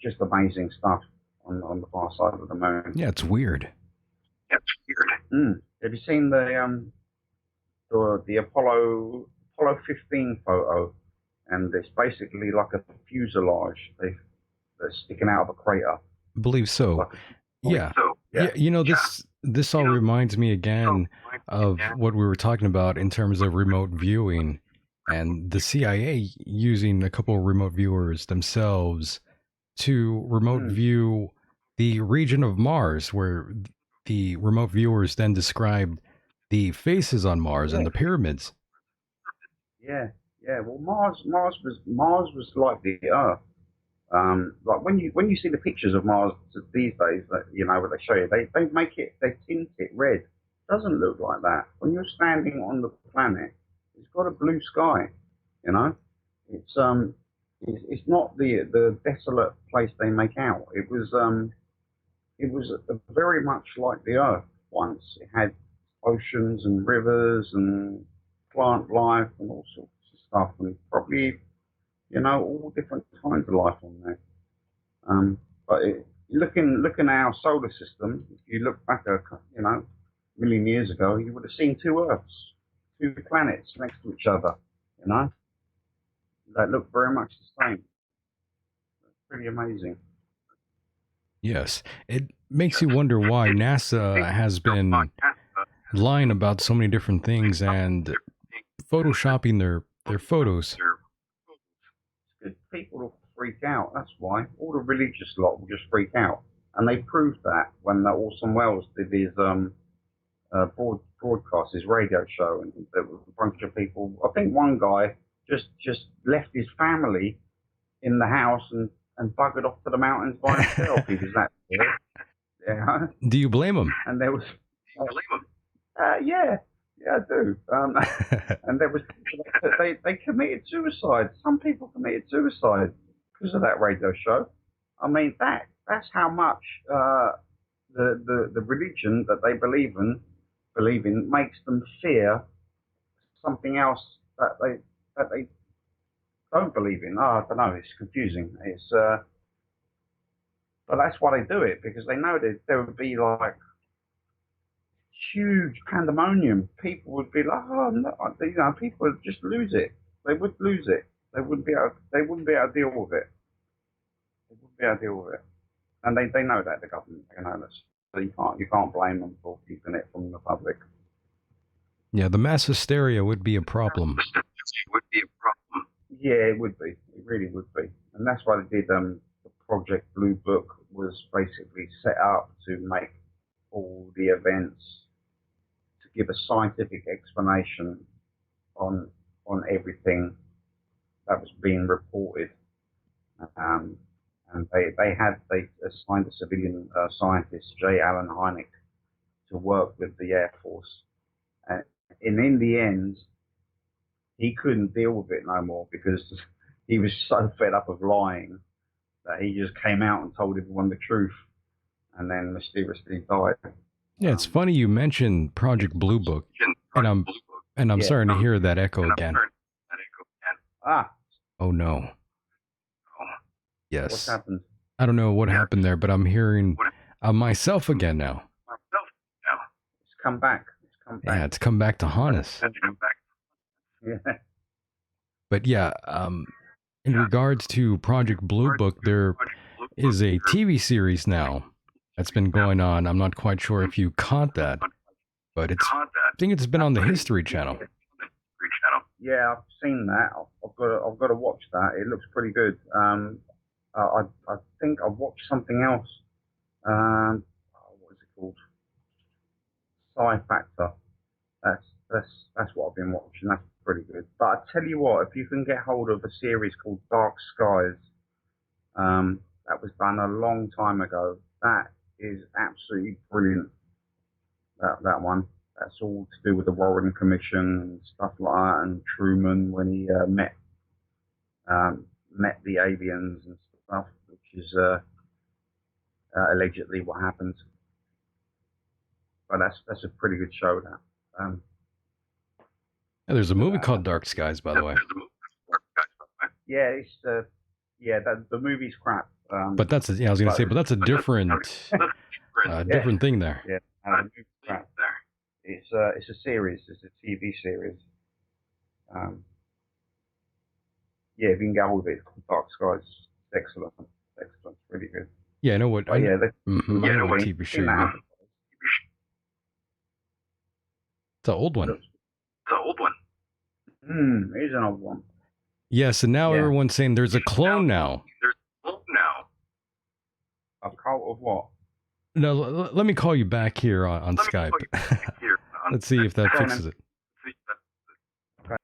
just amazing stuff on the far side of the moon. Yeah, it's weird. Have you seen the Apollo 15 photo? And it's basically like a fuselage. They're sticking out of a crater. I believe so. Yeah. This all reminds me again of what we were talking about in terms of remote viewing, and the CIA using a couple of remote viewers themselves to remote view the region of Mars, where the remote viewers then described the faces on Mars and the pyramids. Yeah. Well, Mars was like the Earth. Like when you see the pictures of Mars these days, what they show you, they tint it red. It doesn't look like that. When you're standing on the planet, it's got a blue sky. It's not the desolate place they make out. It was very much like the Earth once. It had oceans and rivers and plant life and all sorts of stuff, and probably all different kinds of life on there. But looking at our solar system, if you look back a million years ago, you would have seen two Earths, two planets next to each other. That look very much the same. It's pretty amazing. Yes, it makes you wonder why NASA has been lying about so many different things and photoshopping their photos. People will freak out. That's why all the religious lot will just freak out, and they proved that when Orson Welles did his broadcast, his radio show, and there was a bunch of people. I think one guy just left his family in the house and buggered off to the mountains by himself. He was that scared. Yeah. Do you blame him? And there was. Yeah, I do. And there was they committed suicide. Some people committed suicide because of that radio show. I mean, that's how much the religion that they believe in makes them fear something else that they don't believe in. I don't know. It's confusing. But that's why they do it, because they know that there would be like huge pandemonium. People would be like, "Oh no!" People would just lose it. They would lose it. They wouldn't be able. They wouldn't be able to deal with it. They wouldn't be able to deal with it. And they know that, the government, they know this. So you can't blame them for keeping it from the public. Yeah, the mass hysteria would be a problem. Yeah, it would be. It really would be. And that's why they did the Project Blue Book was basically set up to make all the events, to give a scientific explanation on everything that was being reported. Um, and they assigned a civilian scientist, J. Allen Hynek, to work with the Air Force. And in the end, he couldn't deal with it no more because he was so fed up of lying that he just came out and told everyone the truth, and then mysteriously died. Yeah, it's funny you mentioned Project Blue Book, and I'm Yeah. starting to hear that echo again. Ah, Oh no. what's Yes. happened? I don't know what happened there, but I'm hearing myself again now. It's come back. It's come back. Yeah, it's come back to haunt us. Yeah. But yeah, in regards to Project Blue Book, there is a TV series now that's been going on. I'm not quite sure if you caught that, but I think it's been on the History Channel. Yeah, I've seen that. I've got to watch that. It looks pretty good. I think I've watched something else. What is it called? Sci Factor. That's what I've been watching. That's pretty good. But I tell you what, if you can get hold of a series called Dark Skies, that was done a long time ago. That is absolutely brilliant. That one. That's all to do with the Warren Commission and stuff like that, and Truman when he met the aliens and stuff, which is allegedly what happened. But that's a pretty good show. That. Yeah, there's a movie called Dark Skies, by the way. Yeah, it's the movie's crap. But that's I was gonna say, but that's a different different thing there. Yeah, the movie's crap. It's a series. It's a TV series. Yeah, if you can get hold of it, it's called Dark Skies. It's excellent. Excellent. Really good. Yeah, I know what. I know what TV TV show you mean. It's an old one. It is an old one. Yes, and now everyone's saying there's a clone now. A cult of what? No, let me call you back here on Skype. Let's see if that fixes it. Okay.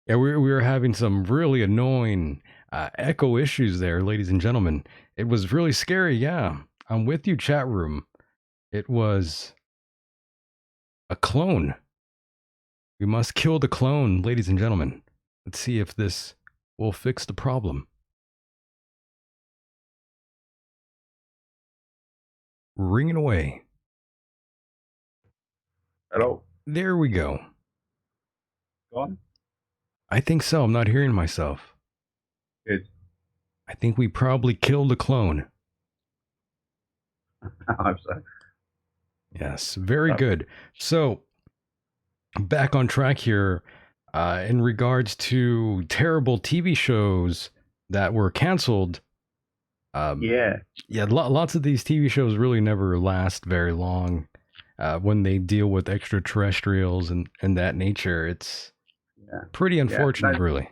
Yeah, we were having some really annoying echo issues there, ladies and gentlemen. It was really scary. Yeah, I'm with you, chat room. It was a clone. We must kill the clone, ladies and gentlemen. Let's see if this will fix the problem. Ringing away. Hello. There we go. Gone? I think so. I'm not hearing myself. Good. I think we probably killed the clone. I hope so. Yes, very good. So, back on track here in regards to terrible TV shows that were canceled. Lots of these TV shows really never last very long when they deal with extraterrestrials and that nature. It's pretty unfortunate, really.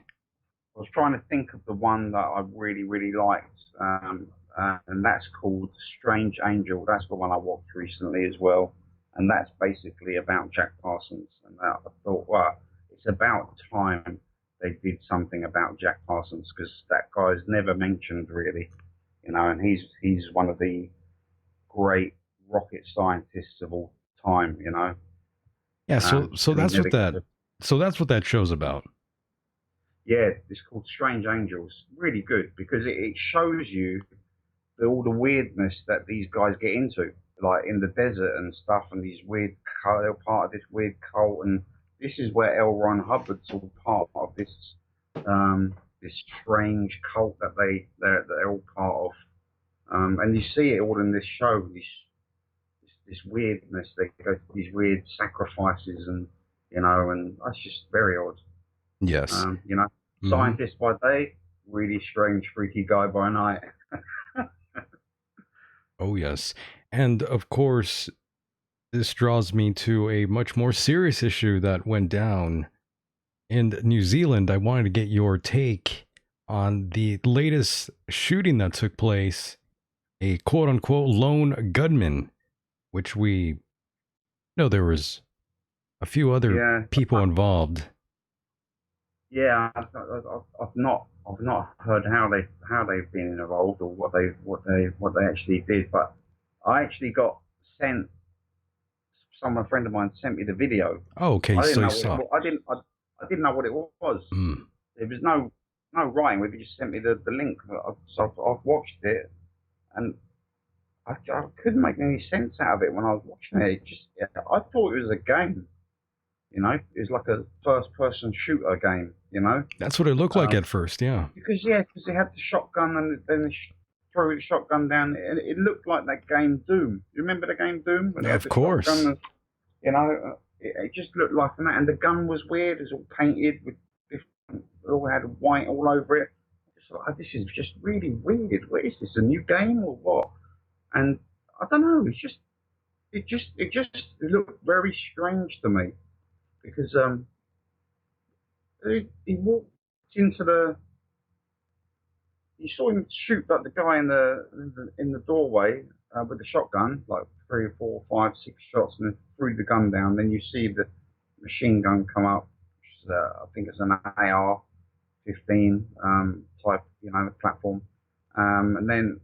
I was trying to think of the one that I really, really liked, and that's called Strange Angel. That's the one I watched recently as well, and that's basically about Jack Parsons. And I thought, well, it's about time they did something about Jack Parsons, because that guy's never mentioned really, and he's one of the great rocket scientists of all time, Yeah, so that's what that show's about. Yeah, it's called Strange Angels. Really good, because it shows you all the weirdness that these guys get into, like in the desert and stuff, and these weird cult, they're part of this weird cult, and this is where L. Ron Hubbard's all part of this strange cult that they're all part of, and you see it all in this show. This this weirdness. They go to these weird sacrifices, and and that's just very odd. Yes. Hmm. Scientist by day, really strange, freaky guy by night. Oh, yes. And of course, this draws me to a much more serious issue that went down in New Zealand. I wanted to get your take on the latest shooting that took place, a quote unquote lone gunman, which we know there was a few other Yeah, people involved. yeah. I've not heard how they've been involved, or what they actually did. But I actually got sent. A friend of mine sent me the video. Oh, okay, I so didn't you know what it saw. was. I didn't know what it was. Mm, There was no writing. He just sent me the link. So I've watched it, and I couldn't make any sense out of it when I was watching it. I thought it was a game. It was like a first-person shooter game. that's what it looked like Um, at first, yeah. because he had the shotgun, and then they threw the shotgun down, and it looked like that game Doom. You remember the game Doom when he had Of the shotgun? course. It just looked like that, and the gun was weird. It was all painted with different. It all had white all over it. Just like, this is just really weird. What is this? A new game or what? And I don't know. It looked very strange to me because he walked into the. You saw him shoot like the guy in the doorway with the shotgun, like 3 or 4, 5, 6 shots, and then threw the gun down. Then you see the machine gun come up. Which is, I think it's an AR-15 type, platform. And then,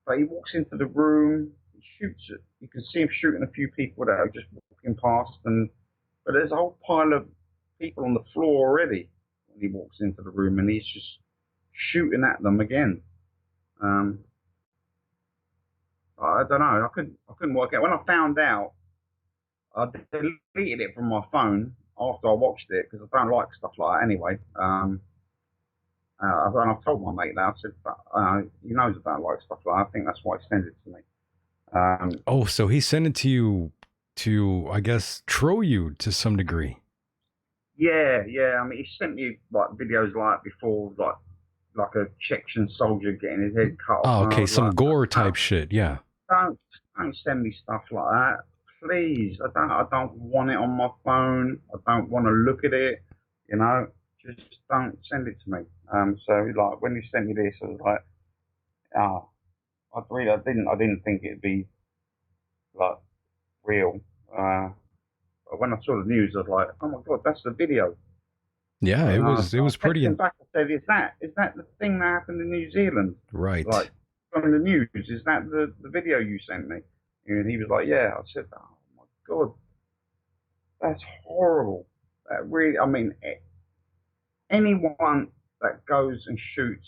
but he walks into the room, he shoots it. You can see him shooting a few people that are just walking past, but there's a whole pile of people on the floor already when he walks into the room, and he's just shooting at them again. Um, I don't know. I couldn't work out. When I found out, I deleted it from my phone after I watched it because I don't like stuff like that anyway. And I've told my mate that. I said, he knows I don't like stuff like that. I think that's why he sent it to me. Oh, so he sent it to you to, I guess, troll you to some degree. Yeah, yeah. I mean, he sent me like videos like before, like a Chechen soldier getting his head cut off, Oh, and I okay, was some like, gore "Oh, type shit, yeah. don't don't send me stuff like that, please. I don't want it on my phone. I don't want to look at it. You know, just don't send it to me. So like when you sent me this, I was like, ah, I didn't think it'd be like real. But when I saw the news, I was like, oh my god, that's the video. Yeah, And it I was texted pretty him back. I said, is that the thing that happened in New Zealand? right. Like from the news, is that the video you sent me? And he was like, yeah. I said, oh my god, that's horrible. That really, I mean, anyone that goes and shoots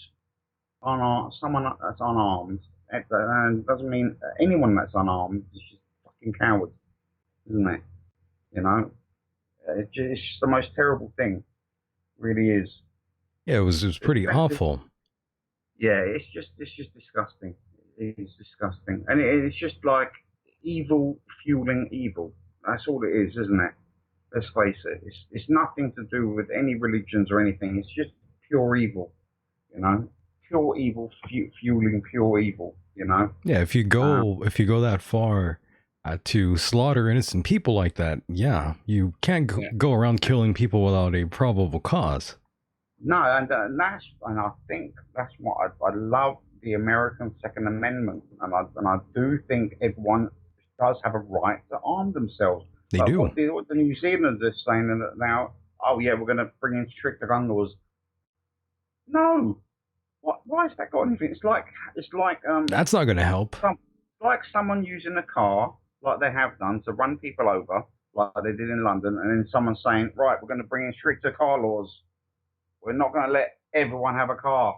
someone that's unarmed, and doesn't mean anyone that's unarmed is just fucking coward, isn't it? You know, it's just the most terrible thing. Really is. Yeah, it was pretty Especially, awful. yeah, it's just disgusting. It's disgusting, and it's just like evil fueling evil. That's all it is, isn't it? Let's face it. It's nothing to do with any religions or anything. It's just pure evil, you know. Pure evil fueling pure evil, you know. Yeah, Um, if you go that far to slaughter innocent people like that, yeah, you can't yeah. go around killing people without a probable cause. No, and I think that's what I love the American Second Amendment, and I do think everyone does have a right to arm themselves. They But do. what the New Zealanders are saying now, oh yeah, we're going to bring in stricter gun laws. No, why has that got anything? It's like That's not going to help. like someone using a car like they have done to run people over, like they did in London, and then someone saying, right, we're going to bring in stricter car laws. We're not going to let everyone have a car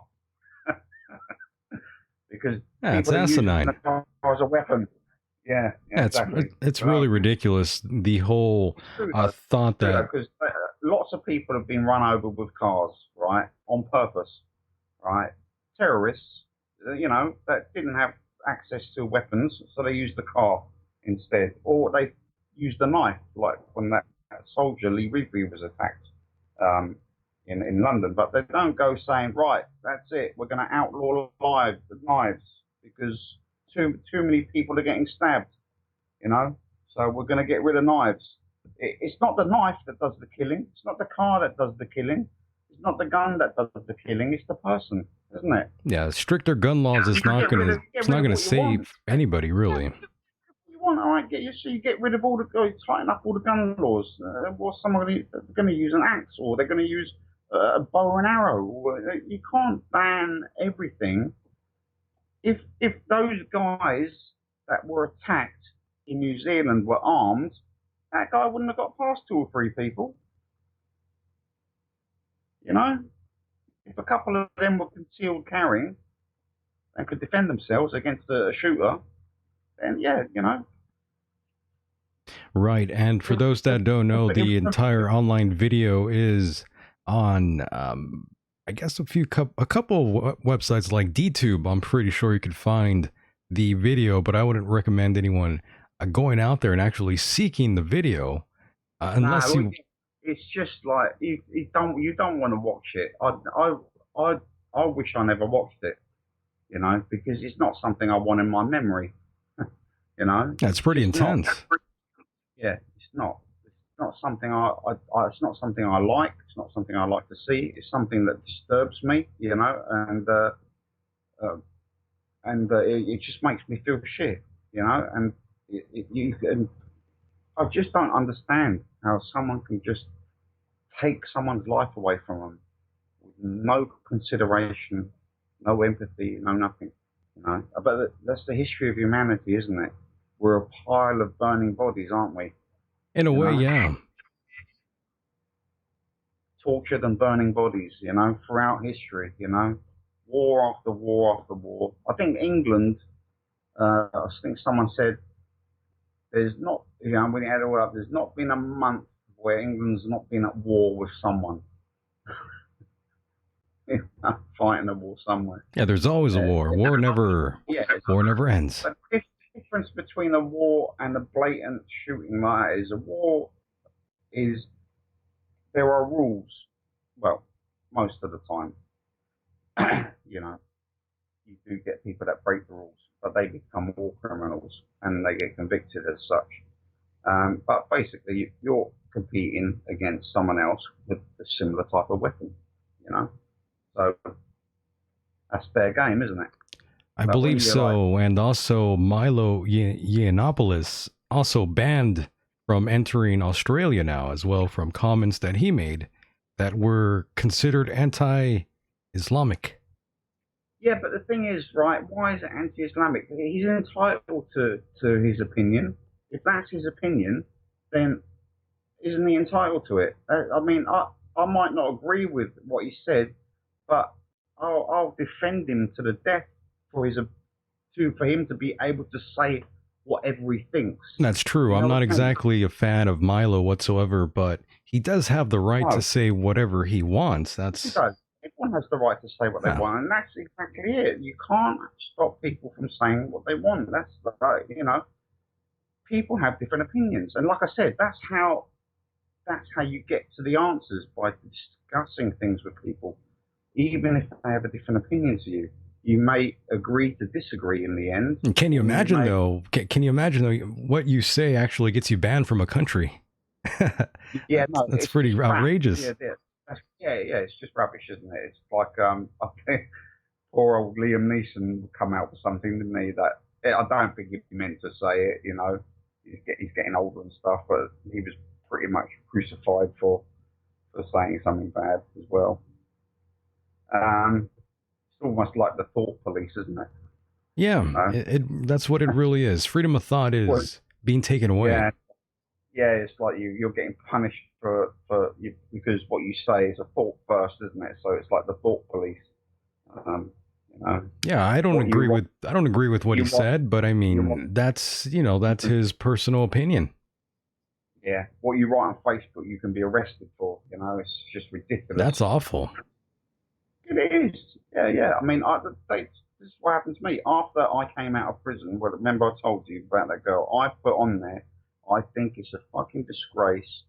because Yeah, it's people are using the asinine. car as a weapon. Yeah, yeah, Yeah, exactly. it's So, really ridiculous. The whole it's true though. thought True though, that because lots of people have been run over with cars, right, on purpose, right? Terrorists, that didn't have access to weapons, so they used the car. instead, or they used a knife, like when that soldier Lee Rigby was attacked um, in London. But they don't go saying, right, that's it, we're going to outlaw knives because too many people are getting stabbed, so we're going to get rid of knives. It's not the knife that does the killing. It's not the car that does the killing. It's not the gun that does the killing. It's the person, isn't it? Yeah, stricter gun laws is not going to save anybody, really. You want, all right, you get rid of all the, tighten up all the gun laws. Or someone going to use an axe, or they're going to use a bow and arrow. You can't ban everything. If those guys that were attacked in New Zealand were armed, that guy wouldn't have got past 2 or 3 people. If a couple of them were concealed carrying and could defend themselves against a shooter, then yeah, Right, and for those that don't know, the entire online video is on, I guess a couple of websites like DTube. I'm pretty sure you could find the video, but I wouldn't recommend anyone going out there and actually seeking the video unless you. It's just like you don't want to watch it. I wish I never watched it, because it's not something I want in my memory. That's pretty intense. Yeah, it's not. It's not something it's not something I like. It's not something I like to see. It's something that disturbs me, and it just makes me feel shit, and I just don't understand how someone can just take someone's life away from them with no consideration, no empathy, no nothing. But that's the history of humanity, isn't it? We're a pile of burning bodies, aren't we? In a way, yeah. Tortured and burning bodies, throughout history, war after war after war. I think England, I think someone said, there's not, when you add it all up, there's not been a month where England's not been at war with someone. Fighting a war somewhere. Yeah, there's always a war. War never ends. But the difference between a war and a blatant shooting like that is a war is there are rules. Well, most of the time. You do get people that break the rules, but they become war criminals and they get convicted as such. But basically, you're competing against someone else with a similar type of weapon, So that's fair game, isn't it? I believe so. And also, Milo Yiannopoulos also banned from entering Australia now as well from comments that he made that were considered anti-Islamic. Yeah, but the thing is, right, why is it anti-Islamic? He's entitled to his opinion. If that's his opinion, then isn't he entitled to it? I might not agree with what he said, but I'll defend him to the death for him to be able to say whatever he thinks. That's true. I'm not exactly a fan of Milo whatsoever, but he does have the right to say whatever he wants. He does. Everyone has the right to say what they want, and that's exactly it. You can't stop people from saying what they want. That's the right, People have different opinions, and like I said, that's how you get to the answers, by discussing things with people, even if they have a different opinion to you. You may agree to disagree in the end. And can you imagine though? Can you imagine though? What you say actually gets you banned from a country. Yeah, no, that's pretty outrageous. Yeah, it's just rubbish, isn't it? It's like I think poor old Liam Neeson come out with something, didn't he? That I don't think he meant to say it. He's getting older and stuff, but he was pretty much crucified for saying something bad as well. It's almost like the thought police, isn't it? Yeah, that's what it really is. Freedom of thought is being taken away. Yeah, it's like you're getting punished for you, because what you say is a thought first, isn't it? So it's like the thought police. Yeah, I don't agree with what he said, but I mean that's his personal opinion. Yeah, what you write on Facebook, you can be arrested for. It's just ridiculous. That's awful. It is. Yeah. I mean, This is what happened to me after I came out of prison. Well, remember I told you about that girl? I put on there. I think it's a fucking disgrace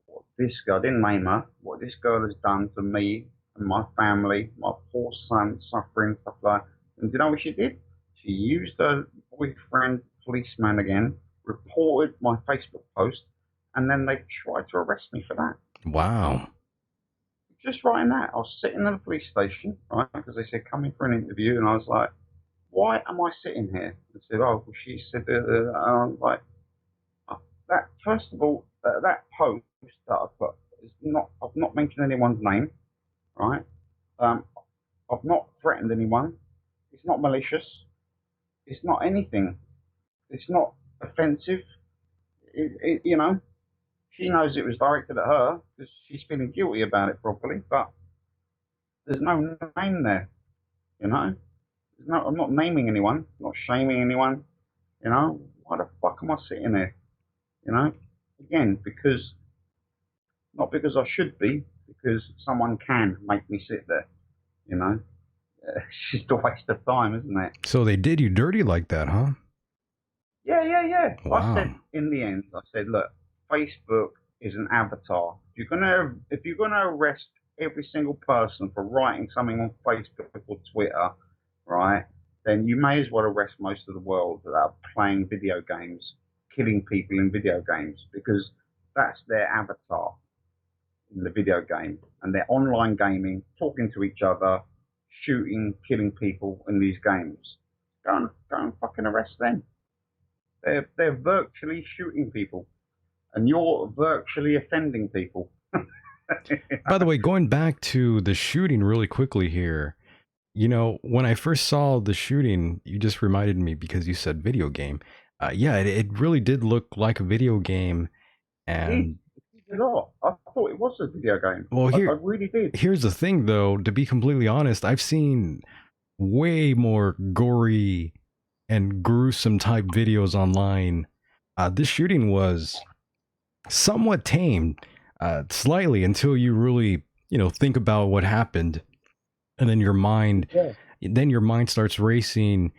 what this girl, I didn't name her, what this girl has done to me and my family, my poor son suffering, stuff like that. And do you know what she did? She used her boyfriend, policeman again, reported my Facebook post, and then they tried to arrest me for that. Wow. Just writing that. I was sitting in the police station, right, because they said, come in for an interview, and I was like, why am I sitting here? They said, oh, well, she said, I was like, that, first of all, that post that I put is not, I've not mentioned anyone's name, right? I've not threatened anyone. It's not malicious. It's not anything. It's not offensive. You know, she knows it was directed at her because she's feeling guilty about it properly, but there's no name there, you know? I'm not naming anyone, not shaming anyone, you know? Why the fuck am I sitting there? You know, again, not because I should be, because someone can make me sit there, you know. It's just a waste of time, isn't it? So they did you dirty like that, huh? Yeah. Wow. I said, in the end, I said, look, Facebook is an avatar. If you're gonna arrest every single person for writing something on Facebook or Twitter, right, then you may as well arrest most of the world that are playing video games, killing people in video games, because that's their avatar in the video game, and they're online gaming, talking to each other, shooting, killing people in these games. Go and fucking arrest them. They're virtually shooting people, and you're virtually offending people. By the way, going back to the shooting really quickly here, you know, when I first saw the shooting, you just reminded me because you said video game. Yeah, it really did look like a video game. And I thought it was a video game. Well, I really did. Here's the thing, though, to be completely honest, I've seen way more gory and gruesome type videos online. This shooting was somewhat tamed, slightly, until you really, you know, think about what happened, and then your mind starts racing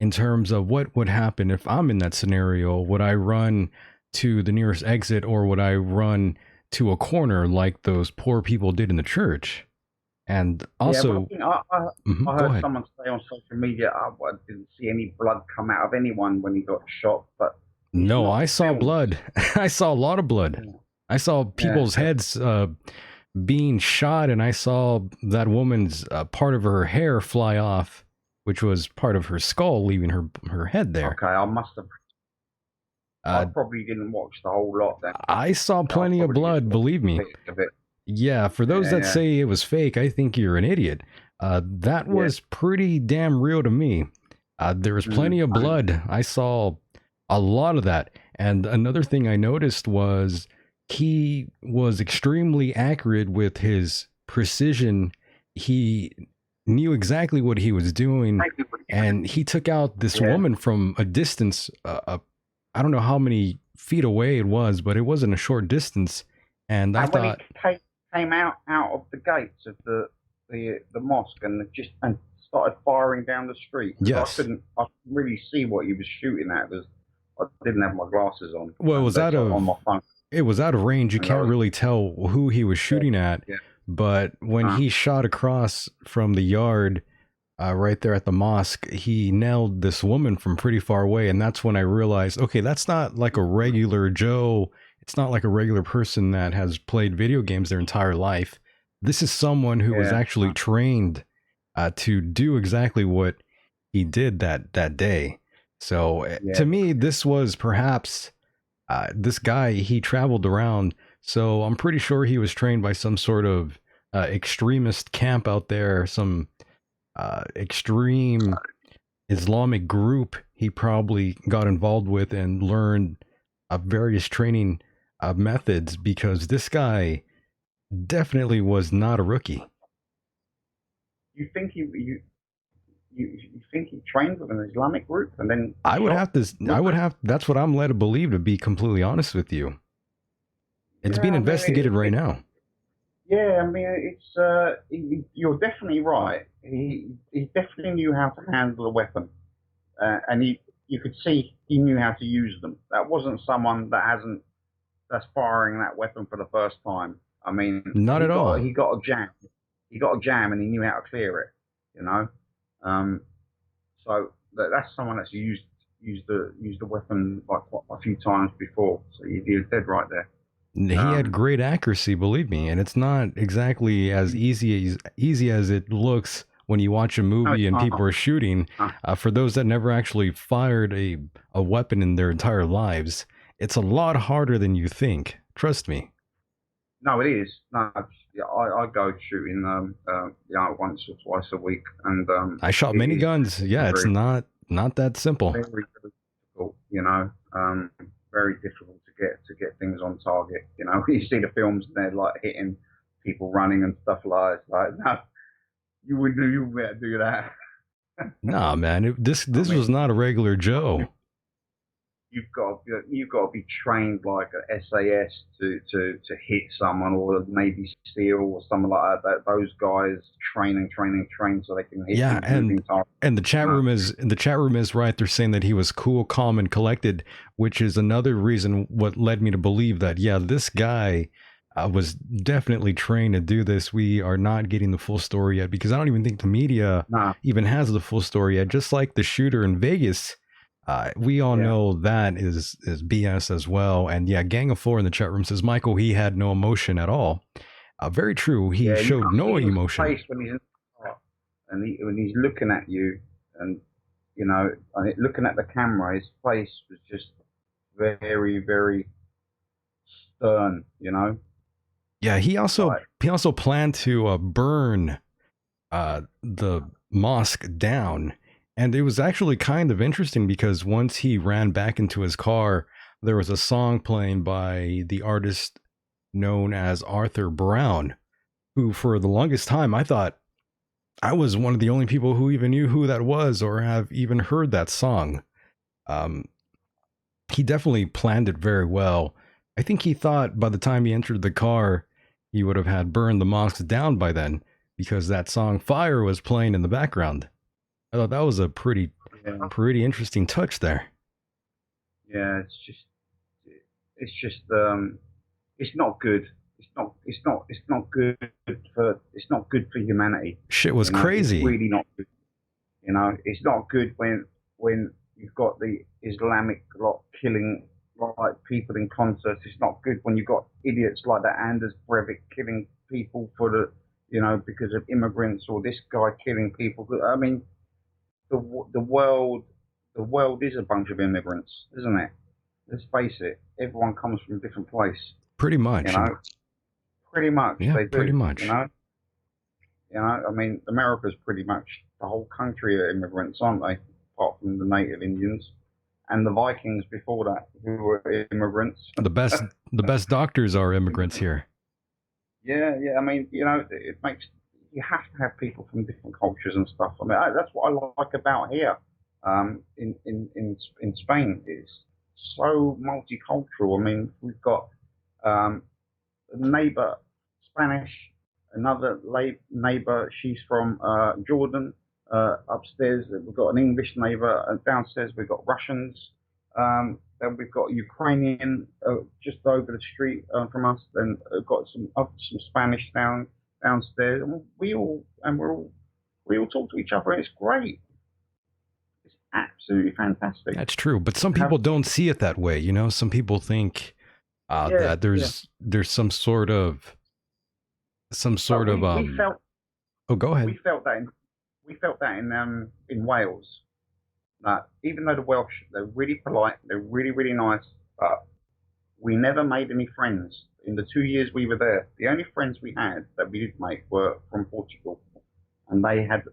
in terms of what would happen if I'm in that scenario. Would I run to the nearest exit, or would I run to a corner like those poor people did in the church? And also, I heard someone say on social media, I didn't see any blood come out of anyone when he got shot, but no, I saw blood. I saw a lot of blood. Yeah. I saw people's heads being shot, and I saw that woman's part of her hair fly off, which was part of her skull, leaving her head there. Okay, I must have. I probably didn't watch the whole lot then. I saw plenty of blood, believe me. Yeah, for those that say it was fake, I think you're an idiot. That was pretty damn real to me. There was plenty of blood. I saw a lot of that. And another thing I noticed was he was extremely accurate with his precision. He knew exactly what he was doing, and he took out this woman from a distance. I don't know how many feet away it was, but it wasn't a short distance. And I thought when he came out of the gates of the mosque and started firing down the street. Yes, I couldn't really see what he was shooting at because I didn't have my glasses on. Well, it was on my phone. It was out of range. You can't really tell who he was shooting at. Yeah. But when he shot across from the yard, right there at the mosque, he nailed this woman from pretty far away. And that's when I realized, okay, that's not like a regular Joe. It's not like a regular person that has played video games their entire life. This is someone who was actually trained to do exactly what he did that day. So to me, this was perhaps this guy, he traveled around. So I'm pretty sure he was trained by some sort of extremist camp out there, some extreme Islamic group he probably got involved with and learned various training methods, because this guy definitely was not a rookie. You think you think he trained with an Islamic group and then that's what I'm led to believe, to be completely honest with you. It's being investigated right now. Yeah, I mean, you're definitely right. He definitely knew how to handle a weapon, and you could see he knew how to use them. That wasn't someone that's firing that weapon for the first time. I mean, Not at all. he got a jam, and he knew how to clear it. You know, um, so that's someone that's used the weapon like a few times before. So you're dead right there. He had Um, great accuracy, believe me, and it's not exactly as easy as it looks when you watch a no, it's movie and people not. are shooting. No, For those that never actually fired a weapon in their entire lives, it's a lot harder than you think. Trust me. no, it is. No, yeah, I go shooting once or twice a week, and I shot it many is guns. Yeah, it's very not that simple. very difficult. Very difficult to get things on target. You know, you see the films and they're like hitting people running and stuff like that. It's like, no, you would better do that. Nah, man, I this was mean, not a regular Joe. you've got to be trained like a SAS to hit someone, or a Navy SEAL or something like that. Those guys train so they can hit Yeah, these moving targets. and You know? the chat room is right. They're saying that he was cool, calm, and collected, which is another reason what led me to believe that yeah, this guy was definitely trained to do this. We are not getting the full story yet because I don't even think the media Nah, even has the full story yet. Just like the shooter in Vegas, we all yeah, know that is BS as well. And yeah, Gang of Four in the chat room says Michael he had no emotion at all. Very true. He yeah. You showed can't no see his emotion. face when he's in the car, and when he's looking at you, and looking at the camera, his face was just very stern. You know, Yeah, like he also planned to burn the mosque down, and it was actually kind of interesting because once he ran back into his car, there was a song playing by the artist known as Arthur Brown, who for the longest time I thought I was one of the only people who even knew who that was or have even heard that song. Um, he definitely planned it very well. I think he thought by the time he entered the car, he would have had burned the mosque down by then because that song Fire was playing in the background. I thought that was a yeah, pretty interesting touch there. yeah. It's just it's not good. It's not good it's not good for humanity. Shit was You know, it's crazy. really not good. You know, it's not good when you've got the Islamic lot killing like people in concerts. It's not good when you've got idiots like that Anders Breivik killing people for because of immigrants, or this guy killing people. I mean, the the world the world is a bunch of immigrants, isn't it? Let's face it. Everyone comes from a different place. Pretty You much. know, pretty much Yeah, they pretty do. much. I mean, America's pretty much the whole country are immigrants, aren't they? Apart from the native Indians and the Vikings before that, who were immigrants. The best the best doctors are immigrants here. Yeah, yeah. I mean, it makes you have to have people from different cultures and stuff. I mean, that's what I like about here. In Spain, it's so multicultural. I mean, we've got um, neighbor Spanish, another neighbor, she's from Jordan. Upstairs, we've got an English neighbor, and downstairs, we've got Russians. Then we've got Ukrainian just over the street from us. Then got some Spanish downstairs, and we all talk to each other. And it's great. It's absolutely fantastic. That's true, but some Have people don't see it that way. You know, some people think Yeah, that yeah. there's some But sort of Oh, go we ahead. felt that in Wales. That even though the Welsh, they're really polite, they're really nice, but we never made any friends in the 2 years we were there. The only friends we had that we did make were from Portugal, and they had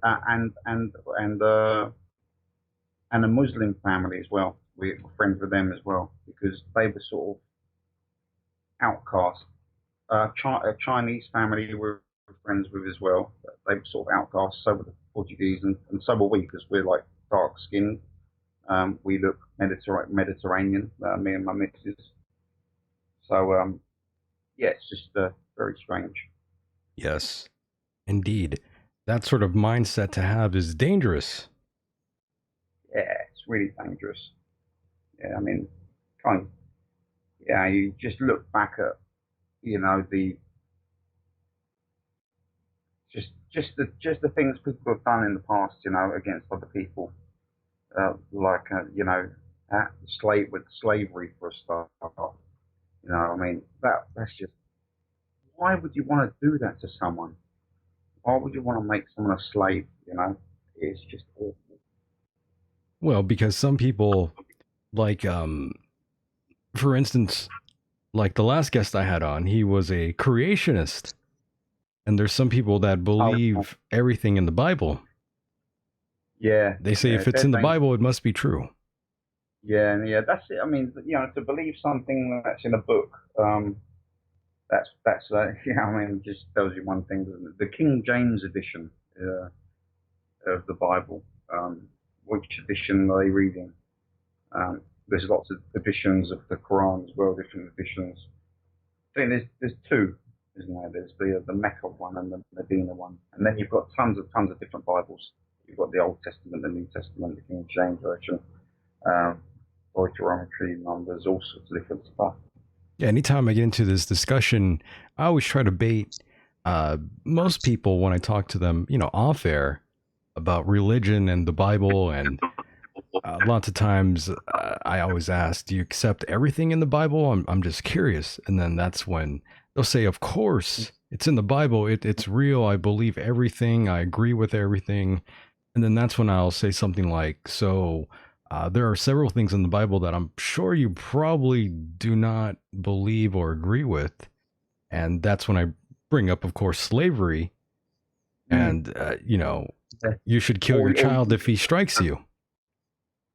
and a Muslim family as well. We were friends with them as well because they were sort of outcast. A Chinese family we were friends with as well. They were sort of outcasts. So were the Portuguese, and so were we because we're like dark skinned. We look Mediterranean, me and my missus. So yeah, it's just very strange. Yes, indeed. That sort of mindset to have is dangerous. Yeah, it's really dangerous. Yeah, I mean, kind of, yeah, you just look back at, the just the things people have done in the past, against other people, like with slavery for a start. I mean that's just why would you want to do that to someone? Why would you want to make someone a slave? It's just awful. Well, because some people, like, for instance, like the last guest I had on, he was a creationist. And there's some people that Oh, believe everything in the Bible. yeah, They say yeah, if it's they're in the dangerous. Bible, it must be true. Yeah, and yeah, that's it. I mean, to believe something that's in a book, that's yeah. I mean, it just tells you one thing, doesn't it? The King James edition uh, of the Bible. Which edition are they reading? There's lots of editions of the Quran as well, different editions. I think there's two, isn't there? There's the Mecca one and the Medina one, and then you've got tons of different Bibles. You've got the Old Testament, the New Testament, the King James version, um, Deuteronomy, Numbers, all sorts of different stuff. Yeah, anytime I get into this discussion, I always try to bait most people when I talk to them, off air about religion and the Bible. And lots of times I always ask, do you accept everything in the Bible? I'm just curious. And then that's when they'll say, of course, it's in the Bible. It's real. I believe everything. I agree with everything. And then that's when I'll say something like, so there are several things in the Bible that I'm sure you probably do not believe or agree with. And that's when I bring up, of course, slavery. Mm. And, Yeah. you should kill your Or, or, child if he strikes you.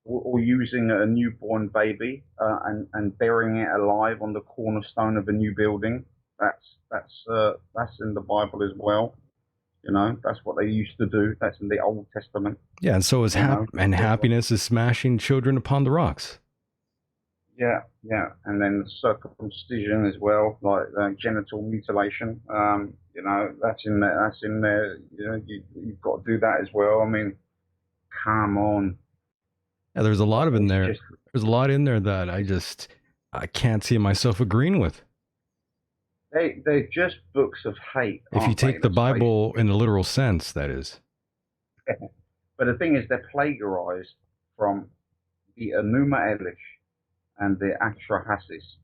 or using a newborn baby and burying it alive on the cornerstone of a new building. That's in the Bible as well. That's what they used to do. That's in the Old Testament. Yeah, and so is You know, happiness is smashing children upon the rocks. yeah, yeah, and then circumcision as well, like genital mutilation. That's in there. That's in there. You've got to do that as well. I mean, come on. Yeah, there's a lot of in It's there. just There's a lot in there that I can't see myself agreeing with. they're just books of hate, If you aren't they? take the Let's face Bible in a literal sense, that is. it. But the thing is, they're plagiarized from the Enuma Elish and the Atrahasis.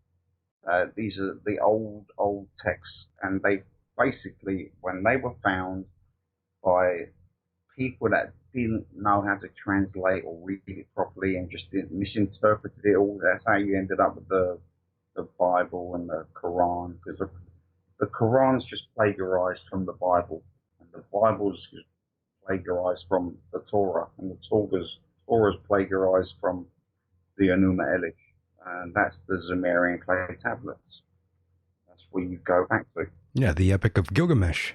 These are the old texts, and they basically, when they were found by people that didn't know how to translate or read it properly and just misinterpreted it all, that's how you ended up with the Bible and the Quran, because the Quran's just plagiarized from the Bible, and the Bible's just plagiarized from the Torah, and the Torah's plagiarized from the Enuma Elish, and that's the Sumerian clay tablets. That's where you go back to. Yeah, the Epic of Gilgamesh.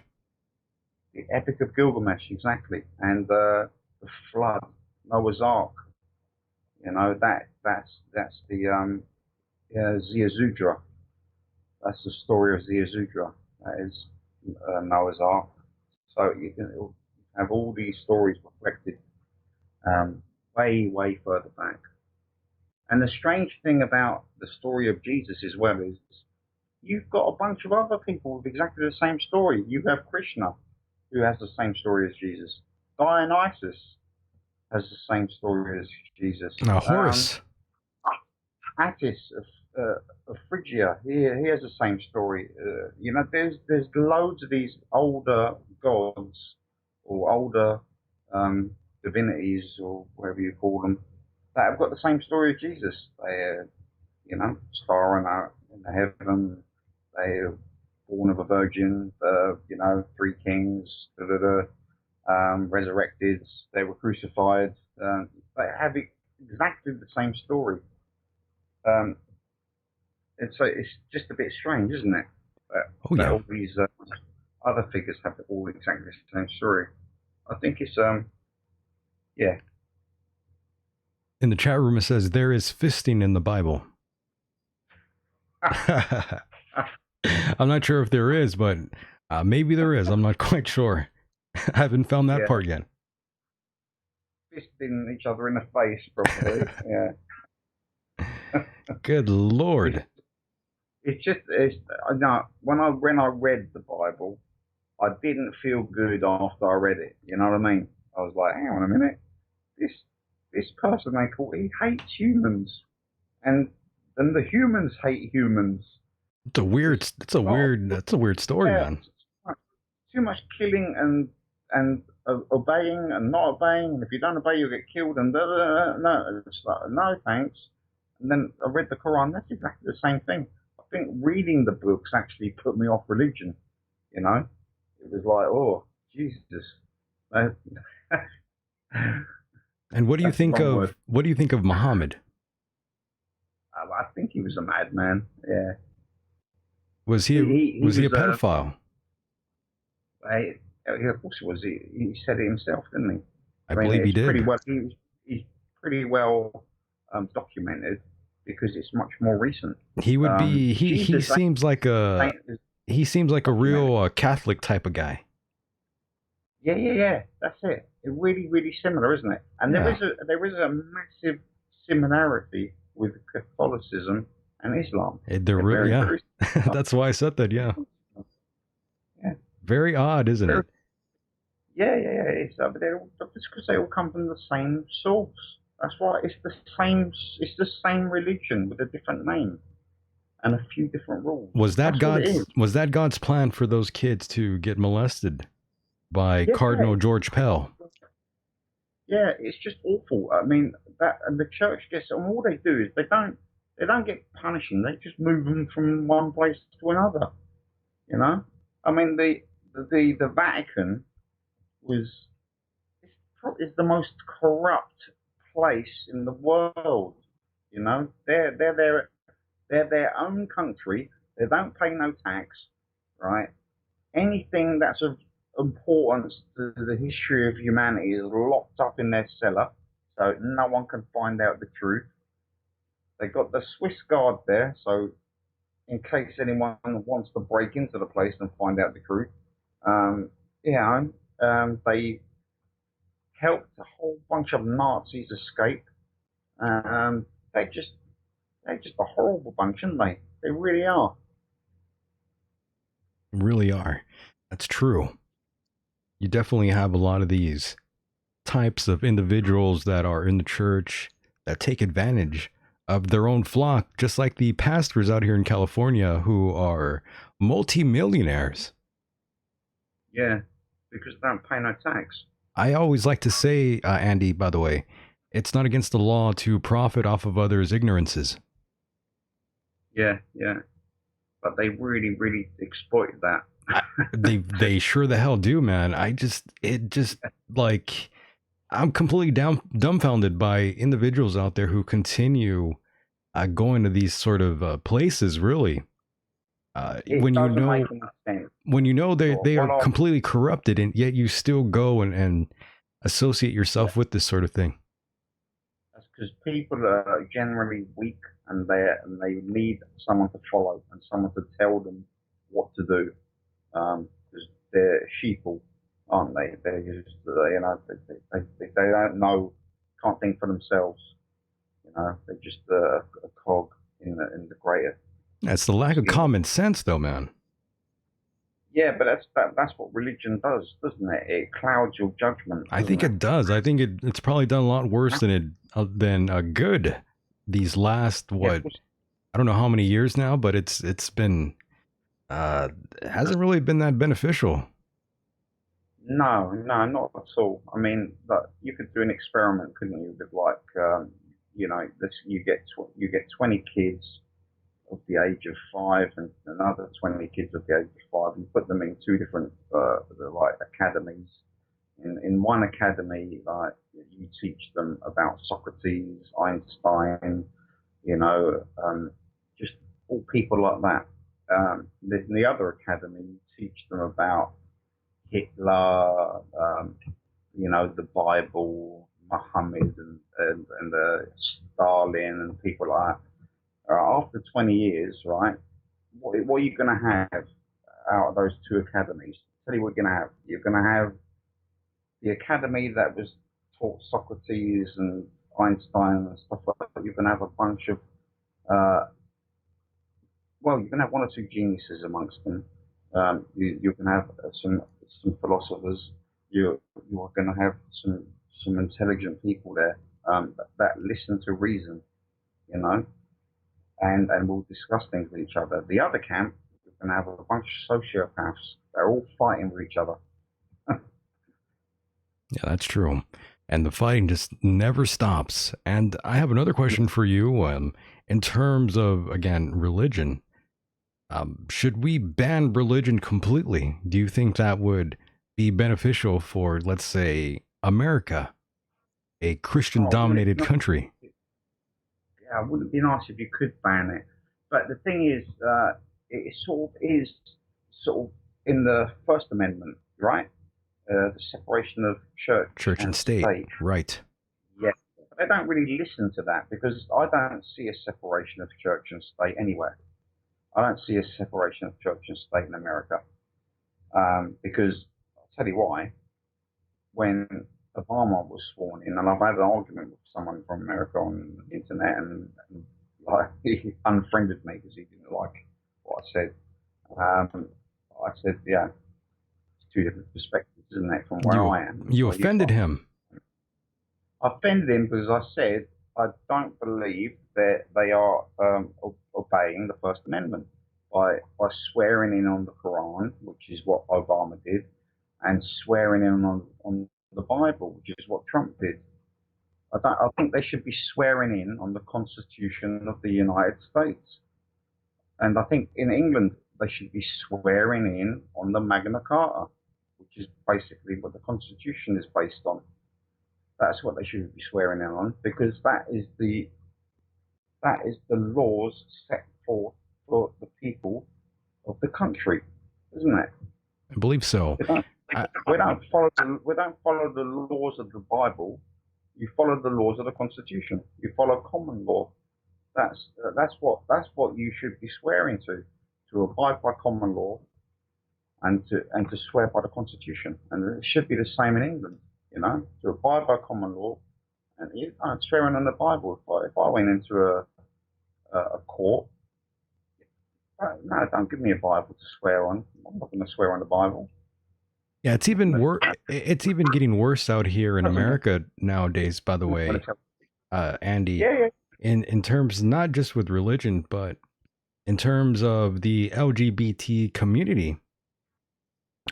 The Epic of Gilgamesh, exactly, and the flood, Noah's Ark. That's the Ziazudra. That's the story of Ziazudra. That is Noah's Ark. So you can have all these stories reflected way further back. And the strange thing about the story of Jesus as well is you've got a bunch of other people with exactly the same story. You have Krishna, who has the same story as Jesus. Dionysus has the same story as Jesus. Horus. Attis of Phrygia, he has the same story. There's loads of these older gods or older divinities or whatever you call them that have got the same story as Jesus. They, star in the heaven. They are born of a virgin. Three kings. Resurrected. They were crucified. They have exactly the same story. And so it's just a bit strange, isn't it? That all these other figures have all exactly the same story. I think it's yeah. In the chat room, it says there is fisting in the Bible. I'm not sure if there is, but Maybe there is. I'm not quite sure. I haven't found that Yeah, part yet. fisting each other in the face, probably. Yeah. Good It's Lord. it's I know when I read the Bible, I didn't feel good after I read it. You know what I mean? I was like, hang on a minute, this this person they call he hates humans, and the humans hate humans. It's a There's weird. It's a not weird. That's a weird story, yeah, man. too much killing and obeying and not obeying. And if you don't obey, you'll get killed. And da, da, da, no, it's like, no, thanks. And then I read the Quran. That's exactly the same thing. I think reading the books actually put me off religion. You know, it was like, oh, Jesus, that, And what do you that's the think wrong word. of Muhammad? I think he was a madman. Yeah, Was he he a was a. pedophile? Of course, it was. He said it himself, didn't he? I I mean, believe he it's pretty did. well. He's pretty well documented because it's much more recent. He would be. He Jesus seems like a. is He seems like a documented. real Catholic type of guy. Yeah, yeah, yeah. That's it. It's really, really similar, isn't it? And Yeah, there is a massive similarity with Catholicism and Islam. they're They're really, very, yeah. very similar. That's why I said that. Yeah, Yeah, very odd, isn't very, it? yeah, yeah, yeah. But it's because they all come from the same source. That's why it's the same. It's the same religion with a different name and a few different rules. That's all it is. Was that God's plan for those kids to get molested by Yeah, Cardinal George Pell? yeah. It's just awful. I mean, that and the church gets and all they do is they don't get punishing. They just move them from one place to another. You know. I mean, the Vatican was is the most corrupt place in the world. You know, they're their own country. They don't pay no tax, right? Anything that's of importance to the history of humanity is locked up in their cellar, so no one can find out the truth. They got the Swiss guard there, so in case anyone wants to break into the place and find out the truth, um, you know, they helped a whole bunch of Nazis escape. Um, they just they're just a horrible bunch, aren't they? They really are. Really are. That's true. You definitely have a lot of these types of individuals that are in the church that take advantage of their own flock, just like the pastors out here in California who are multimillionaires. Yeah, because they don't pay no tax. I always like to say, Andy, by the way, it's not against the law to profit off of others' ignorances. Yeah, yeah. But they really, really exploit that. They sure the hell do, man. It just like I'm completely dumbfounded by individuals out there who continue going to these sort of places. Really, It doesn't make any sense. when you know they are Well, completely corrupted, and yet you still go and associate yeah, yourself with this sort of thing. that's because people are generally weak and they need someone to follow and someone to tell them what to do. Because they're sheeple, aren't they? They're just you know they don't know, can't think for themselves. You know, they're just a cog in the greater That's the lack of scheme. common sense, though, man. Yeah, but that's what religion does, doesn't it? It clouds your judgment, I doesn't think it? it does. I think it's probably done a lot worse than good. These last Yeah, what I don't know how many years now, but it's been it hasn't really been that beneficial. no, no, not at all. I mean, but you could do an experiment, couldn't you? With like, you know, this you get 20 kids of the age of 5 and another 20 kids of the age of 5, and put them in two different like academies. In one academy, like you teach them about Socrates, Einstein, you know, just all people like that. In the other academy, you teach them about Hitler, you know, the Bible, Muhammad, and Stalin, and people like that. After 20 years, right? What are you going to have? out of those two academies. Tell you what you're going to have. You're going to have the academy that was taught Socrates and Einstein and stuff like that. You're going to have a bunch of uh, well, you can have one or two geniuses amongst them. You can have some philosophers. You're going to have some intelligent people there that listen to reason, you know, and will discuss things with each other. The other camp, you're going to have a bunch of sociopaths. They're all fighting with each other. Yeah, that's true. And the fighting just never stops. And I have another question for you. In terms of, again, religion, should we ban religion completely? Do you think that would be beneficial for, let's say, America, a Christian Oh, wouldn't it dominated be nice? country? Yeah, it wouldn't be nice if you could ban it. But the thing is, it sort of is sort of in the First Amendment, right? The separation of church Church and and state, state. right? Yeah, but they don't really listen to that because I don't see a separation of church and state anywhere. I don't see a separation of church and state in America because I'll tell you why. When Obama was sworn in, and I've had an argument with someone from America on the internet, and like he unfriended me because he didn't like what I said. I said, yeah, it's two different perspectives, isn't it, from where You I am and you where you offended are. him. I offended him because I said I don't believe that they are obeying the First Amendment by swearing in on the Quran, which is what Obama did, and swearing in on the Bible, which is what Trump did. I think they should be swearing in on the Constitution of the United States. And I think in England, they should be swearing in on the Magna Carta, which is basically what the Constitution is based on. That's what they should be swearing in on because that is the laws set forth for the people of the country, isn't it? I believe so. We don't, I, we don't follow the laws of the Bible. You follow the laws of the Constitution. You follow common law. That's what you should be swearing to abide by common law and to swear by the Constitution. And it should be the same in England, to abide by common law. And I'm swearing on the Bible. If I went into a court, no, don't give me a Bible to swear on. I'm not going to swear on the Bible. yeah, it's even worse. It's even getting worse out here in Doesn't it? America nowadays. By the way, Andy, Yeah, yeah, in terms not just with religion, but in terms of the LGBT community.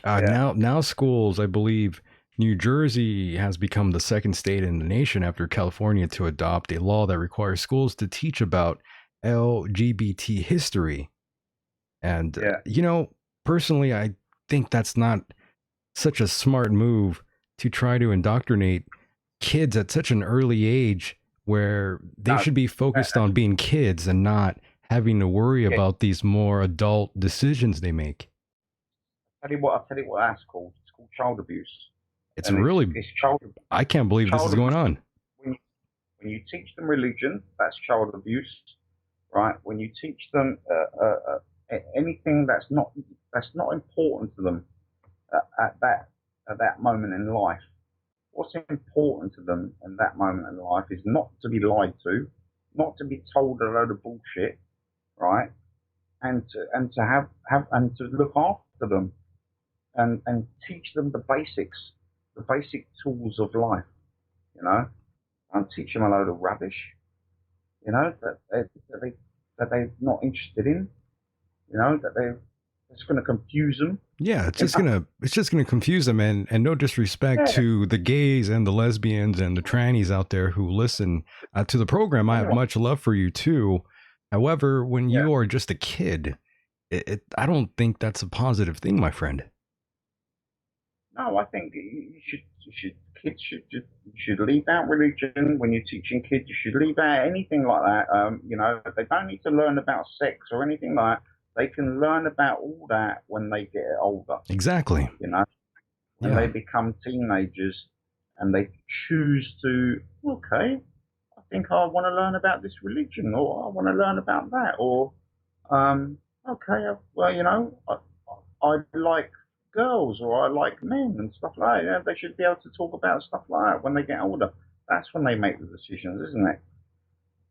yeah, Now schools, I believe New Jersey has become the second state in the nation after California to adopt a law that requires schools to teach about LGBT history. And, yeah. personally, I think that's not such a smart move to try to indoctrinate kids at such an early age where they No, should be focused on being kids and not having to worry yeah. about these more adult decisions they make. I'll tell you what that's called. It's called child abuse. It's And really, it's child I can't believe this child is going abuse. on. When you teach them religion, that's child abuse, right? When you teach them anything that's not important to them at that moment in life, what's important to them in that moment in life is not to be lied to, not to be told a load of bullshit, right? And to have to look after them and teach them the basics, the basic tools of life, you know, and teach them a load of rubbish, that they're not interested in, that's going to confuse them. Yeah, it's just gonna confuse them, and no disrespect Yeah, to the gays and the lesbians and the trannies out there who listen to the program. I have yeah, much love for you too. However, when yeah. you are just a kid, I don't think that's a positive thing, my friend. No, I think kids should leave out religion when you're teaching kids. You should leave out anything like that. They don't need to learn about sex or anything like that. They can learn about all that when they get older. Exactly. When they Yeah. become teenagers and they choose to, okay, I think I want to learn about this religion, or I want to learn about that, or okay, well, I like girls or I like men and stuff like that. You know, they should be able to talk about stuff like that when they get older. That's when they make the decisions, isn't it?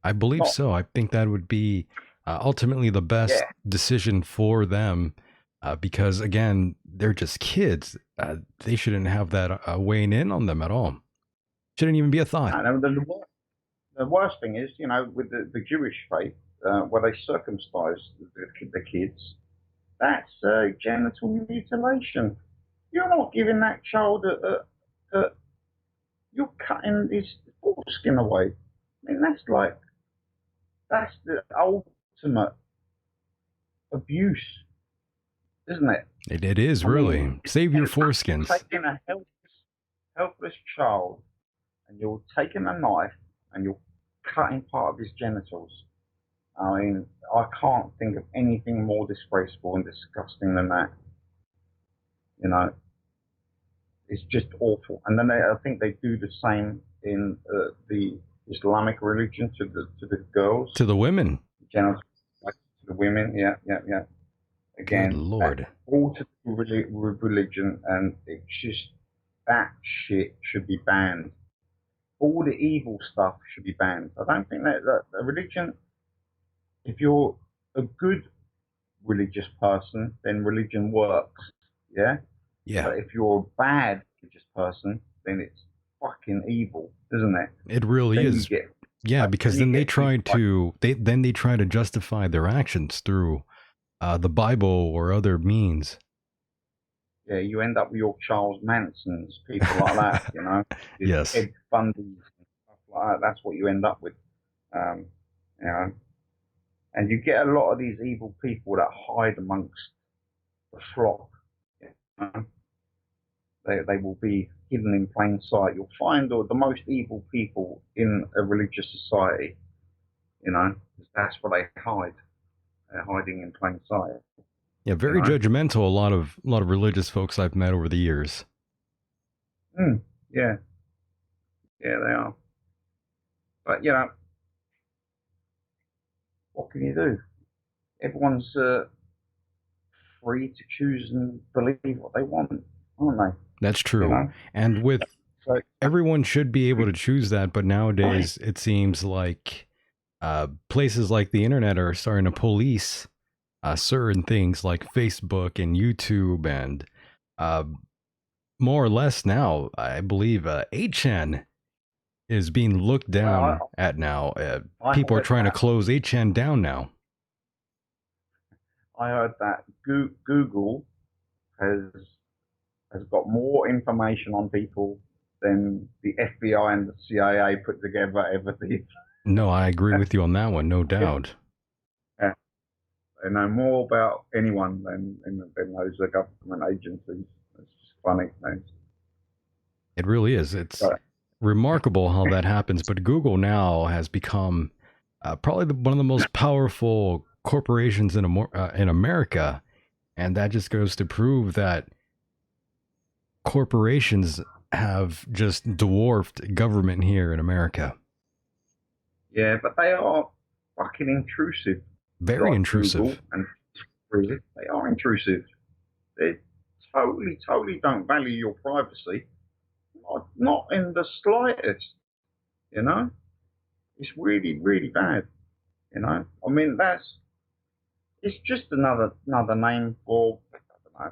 I believe Not, so. I think that would be ultimately the best yeah. decision for them because, again, they're just kids. They shouldn't have that weighing in on them at all. Shouldn't even be a thought. And the worst thing is, you know, with the Jewish faith, where they circumcise the kids, that's genital mutilation. You're not giving that child you're cutting his foreskin away. I mean, that's the ultimate abuse, isn't it? It is I really. mean, Save your foreskins. taking a helpless child and you're taking a knife and you're cutting part of his genitals. I mean, I can't think of anything more disgraceful and disgusting than that. You know, it's just awful. And then I think they do the same in the Islamic religion to the girls, To the women. genitals, like to the women. Yeah, yeah, yeah. Again, Good Lord. all to do with religion, and it's just that shit should be banned. All the evil stuff should be banned. I don't think that a religion, if you're a good religious person, then religion works. Yeah? Yeah, But if you're a bad religious person, then it's fucking evil, isn't it? it really Then is. you get Yeah, because then then you they get try people like, to they try to justify their actions through the Bible or other means. yeah, you end up with your Charles Mansons, people like that, you know, your Yes, Ted Bundys and stuff like that. That's what you end up with, um, you know. And you get a lot of these evil people that hide amongst the flock. You know? They will be hidden in plain sight. You'll find the most evil people in a religious society, you know, 'cause that's where they hide. They're hiding in plain sight, yeah, you very know. judgmental. A lot of religious folks I've met over the years. Mm, yeah, yeah, they are. But you know, what can you do? Everyone's free to choose and believe what they want, aren't That's they? You true. know. And with So everyone should be able to choose that, but nowadays it seems like places like the internet are starting to police certain things like Facebook and YouTube and uh, more or less now, I believe 8chan is being looked down well, at now. I People are heard trying to that. close 8chan down now. I heard that Google has got more information on people than the FBI and the CIA put together ever did. No, I agree with you on that one, no doubt. Yeah, they know more about anyone than those government agencies. It's just funny. It really is. It's But remarkable how that happens. But Google now has become probably one of the most powerful corporations in America. And that just goes to prove that corporations have just dwarfed government here in America. yeah, but they are fucking intrusive. Very Like Google intrusive. and Facebook, they are intrusive. They totally don't value your privacy. Not in the slightest. You know, it's really bad. You know, I mean it's just another name for I don't know,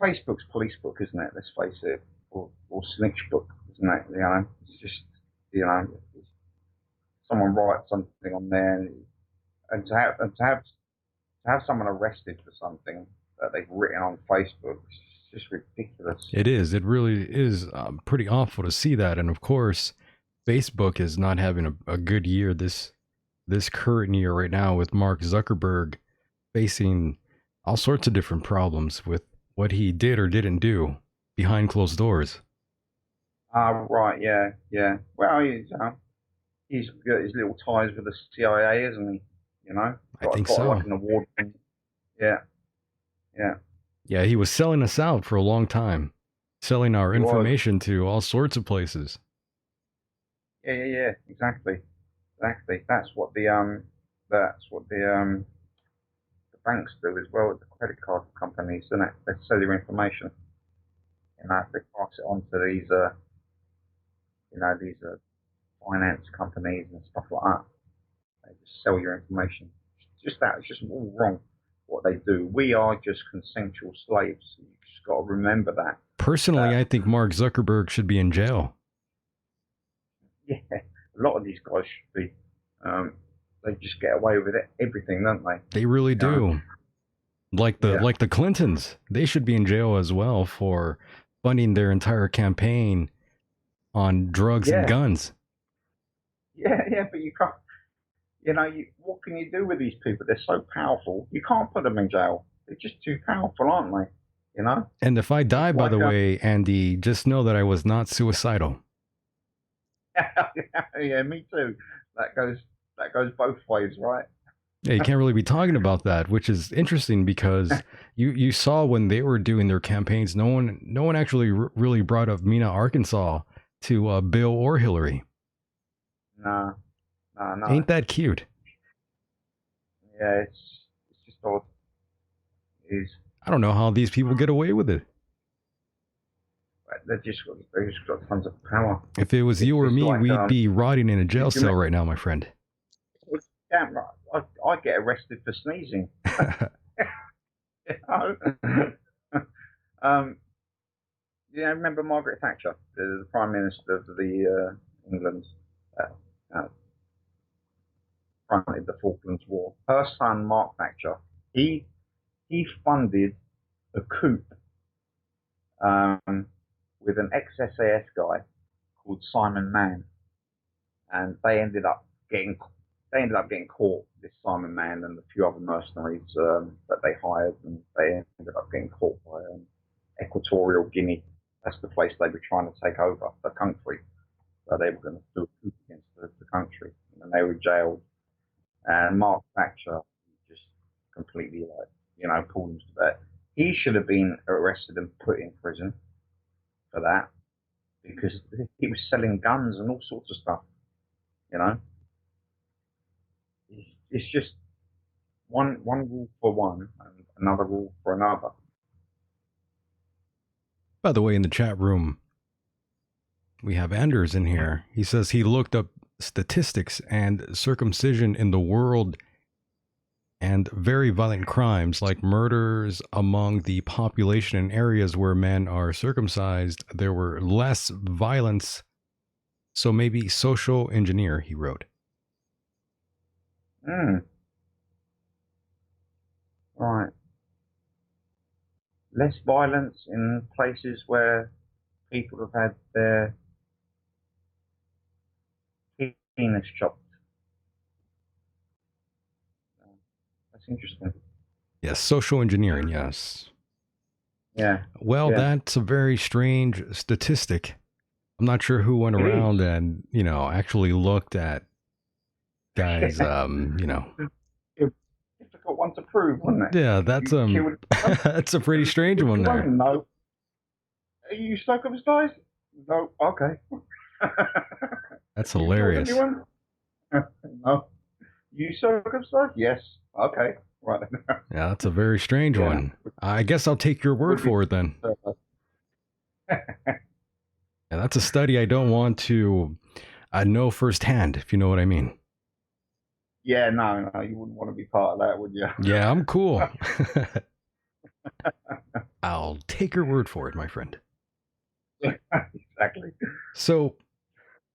Facebook's police book, isn't it? Let's face it, or snitch book, isn't it? You know, it's just someone writes something on there, and to have someone arrested for something that they've written on Facebook, it's just ridiculous. It is. It really is pretty awful to see that. And of course, Facebook is not having a good year this current year right now with Mark Zuckerberg facing all sorts of different problems with what he did or didn't do behind closed doors. Right, yeah, yeah. Well, he's got his little ties with the CIA, isn't he? You know, I think got like so. an award. Yeah, yeah. Yeah, he was selling us out for a long time, selling our He was. information to all sorts of places. Yeah. Exactly. That's what the banks do as well, the credit card companies, and they sell your information. You know, they pass it on to these, these finance companies and stuff like that. They just sell your information. Just that, it's just all wrong what they do. We are just consensual slaves. You just got to remember that. Personally, I think Mark Zuckerberg should be in jail. Yeah, a lot of these guys should be. They just get away with it, everything, don't they? They really do. Like the Clintons, they should be in jail as well for funding their entire campaign on drugs and guns. Yeah, but you can't. What can you do with these people? They're so powerful. You can't put them in jail. They're just too powerful, aren't they? You know. And if I die, by the way, Andy, just know that I was not suicidal. Yeah, me too. That goes both ways, right? Yeah, you can't really be talking about that, which is interesting because you saw when they were doing their campaigns, no one actually really brought up Mena, Arkansas to Bill or Hillary. No. Ain't that cute? Yeah, it's just odd. I don't know how these people get away with it. They just got tons of power. If it was you or me, we'd be rotting in a jail cell right now, my friend. Damn right. I get arrested for sneezing. Remember Margaret Thatcher, the Prime Minister of the England, fronted the Falklands War. Her son, Mark Thatcher, he funded a coup with an ex-SAS guy called Simon Mann, and they ended up getting caught. This Simon Mann and a few other mercenaries that they hired, and they ended up getting caught by Equatorial Guinea. That's the place they were trying to take over the country. So they were going to do a coup against the country, and they were jailed. And Mark Thatcher just completely pulled him to that. He should have been arrested and put in prison for that because he was selling guns and all sorts of stuff. It's just one rule for one and another rule for another. By the way, in the chat room, we have Anders in here. He says he looked up statistics and circumcision in the world and very violent crimes like murders among the population in areas where men are circumcised. There were less violence. So maybe social engineer, he wrote. Right. Less violence in places where people have had their penis chopped. That's interesting. Yes, social engineering, yes. Yeah. Well, that's a very strange statistic. I'm not sure who went around and, actually looked at guys, Difficult one to prove, wasn't it? Yeah, that's that's a pretty strange one there. No. Are you circumcised? No. Okay. That's hilarious. No. You circumcised? Yes. Okay. Right. Yeah, that's a very strange one. I guess I'll take your word for it then. Yeah, that's a study I don't want to know firsthand, if you know what I mean. Yeah, no, you wouldn't want to be part of that, would you? Yeah, I'm cool. I'll take your word for it, my friend. Exactly. So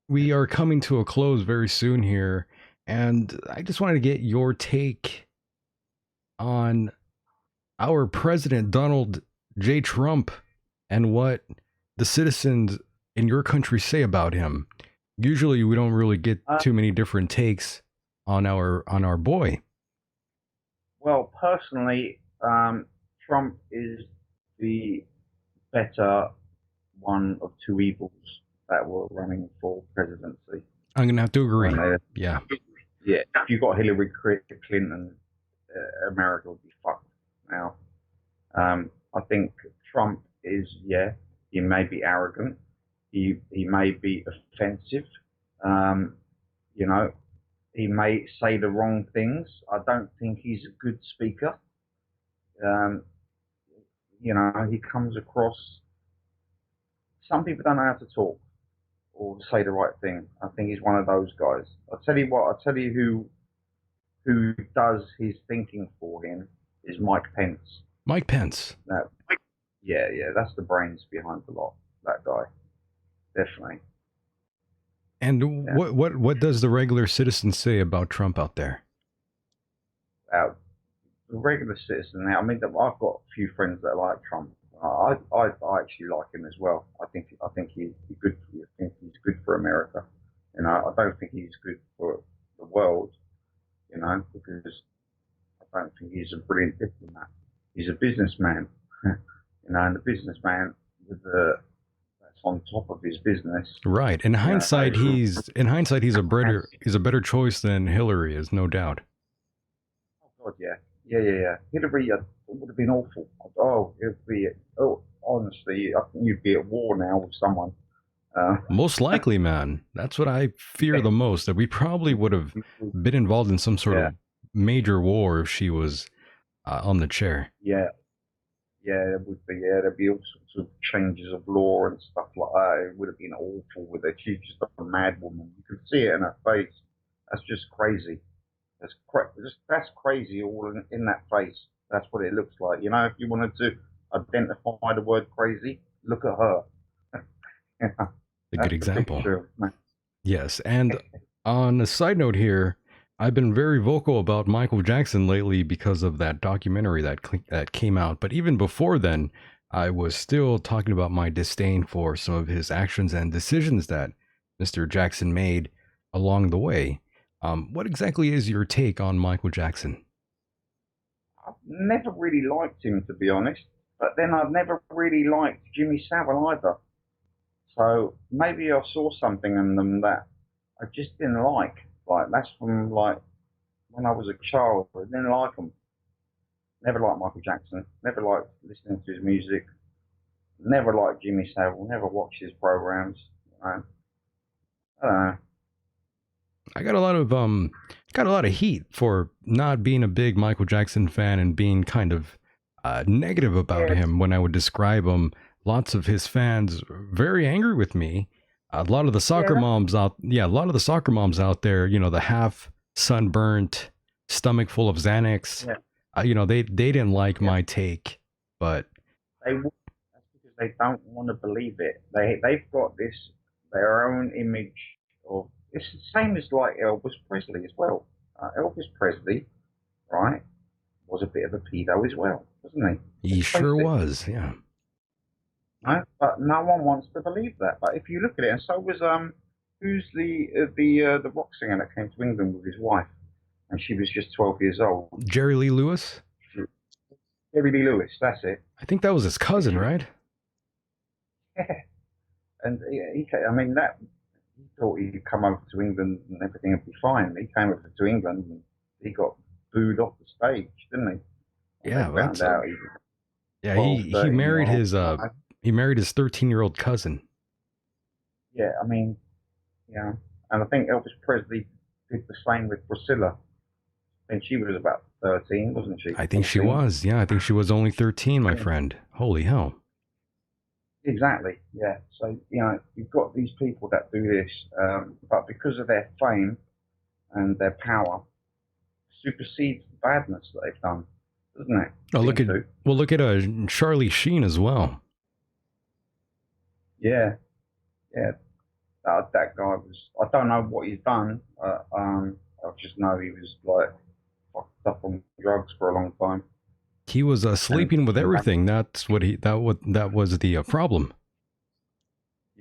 we are coming to a close very soon here, and I just wanted to get your take on our president, Donald J. Trump, and what the citizens in your country say about him. Usually we don't really get too many different takes on our boy. Well, personally, Trump is the better one of two evils that were running for presidency. I'm gonna have to agree. Yeah. If you got Hillary Clinton, America would be fucked now. I think Trump is, he may be arrogant. He may be offensive. He may say the wrong things. I don't think he's a good speaker. Um, he comes across. Some people don't know how to talk or say the right thing. I think he's one of those guys. I'll tell you what. I'll tell you who does his thinking for him is Mike Pence. Mike Pence. Now, yeah, that's the brains behind the lot. That guy, definitely. And Yeah. what does the regular citizen say about Trump out there? The regular citizen now. I mean, I've got a few friends that like Trump. I actually like him as well. I think he's good. I think he's good for America. I don't think he's good for the world. Because I don't think he's a brilliant diplomat. He's a businessman. And the businessman that's on top of his business. Right. In hindsight, he's a better choice than Hillary is, no doubt. Oh God, yeah. Hillary would have been awful. Honestly, I think you'd be at war now with someone. Most likely, man. That's what I fear the most. That we probably would have been involved in some sort of major war if she was on the chair. Yeah, there would be. Yeah, there'd be all sorts of changes of law and stuff like that. It would have been awful with her. She's just a mad woman. You could see it in her face. That's just crazy. That's crazy all in that face. That's what it looks like. If you wanted to identify the word crazy, look at her. A good example. Yes, and on a side note here, I've been very vocal about Michael Jackson lately because of that documentary that came out. But even before then, I was still talking about my disdain for some of his actions and decisions that Mr. Jackson made along the way. What exactly is your take on Michael Jackson? I've never really liked him, to be honest. But then I've never really liked Jimmy Savile either. So maybe I saw something in them that I just didn't like. Like, that's from, when I was a child. I didn't like them. Never liked Michael Jackson. Never liked listening to his music. Never liked Jimmy Savile. Never watched his programs. I don't know. I got a lot of heat for not being a big Michael Jackson fan and being kind of negative about him when I would describe him. Lots of his fans very angry with me. A lot of the soccer moms out there, the half sunburnt, stomach full of Xanax. They didn't like my take, but that's because they don't want to believe it. They've got their own image of. It's the same as like Elvis Presley as well. Elvis Presley, right, was a bit of a pedo as well, wasn't he? He sure was, yeah. Right? But no one wants to believe that. But if you look at it, and so was who's the rock singer that came to England with his wife, and she was just 12 years old. Jerry Lee Lewis. Jerry Lee Lewis, that's it. I think that was his cousin, right? Yeah, and he thought he'd come over to England and everything would be fine. He came over to England and he got booed off the stage, didn't he? Yeah, that's he married his 13-year-old cousin. Yeah, and I think Elvis Presley did the same with Priscilla. I think she was about 13, wasn't she? I think 14? She was. Yeah, I think she was only 13, my friend. Holy hell. Exactly, yeah. So, you've got these people that do this, but because of their fame and their power, supersedes the badness that they've done, doesn't it? Oh, look at Charlie Sheen as well. Yeah. That guy was. I don't know what he's done. I just know he was fucked up on drugs for a long time. He was sleeping with everything. That was the problem.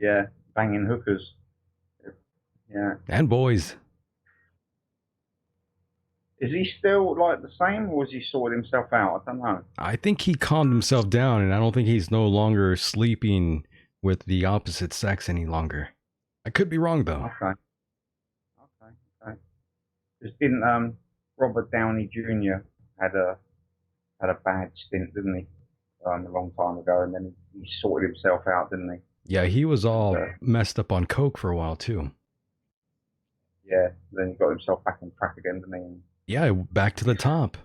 Yeah, banging hookers. Yeah. And boys. Is he still the same, or has he sorted himself out? I don't know. I think he calmed himself down, and I don't think he's no longer sleeping with the opposite sex any longer. I could be wrong though. Okay. Just didn't Robert Downey Jr. had a bad stint, didn't he? A long time ago, and then he sorted himself out, didn't he? Yeah, he was all messed up on coke for a while too. Yeah, then he got himself back on track again, didn't he? Yeah, back to the top.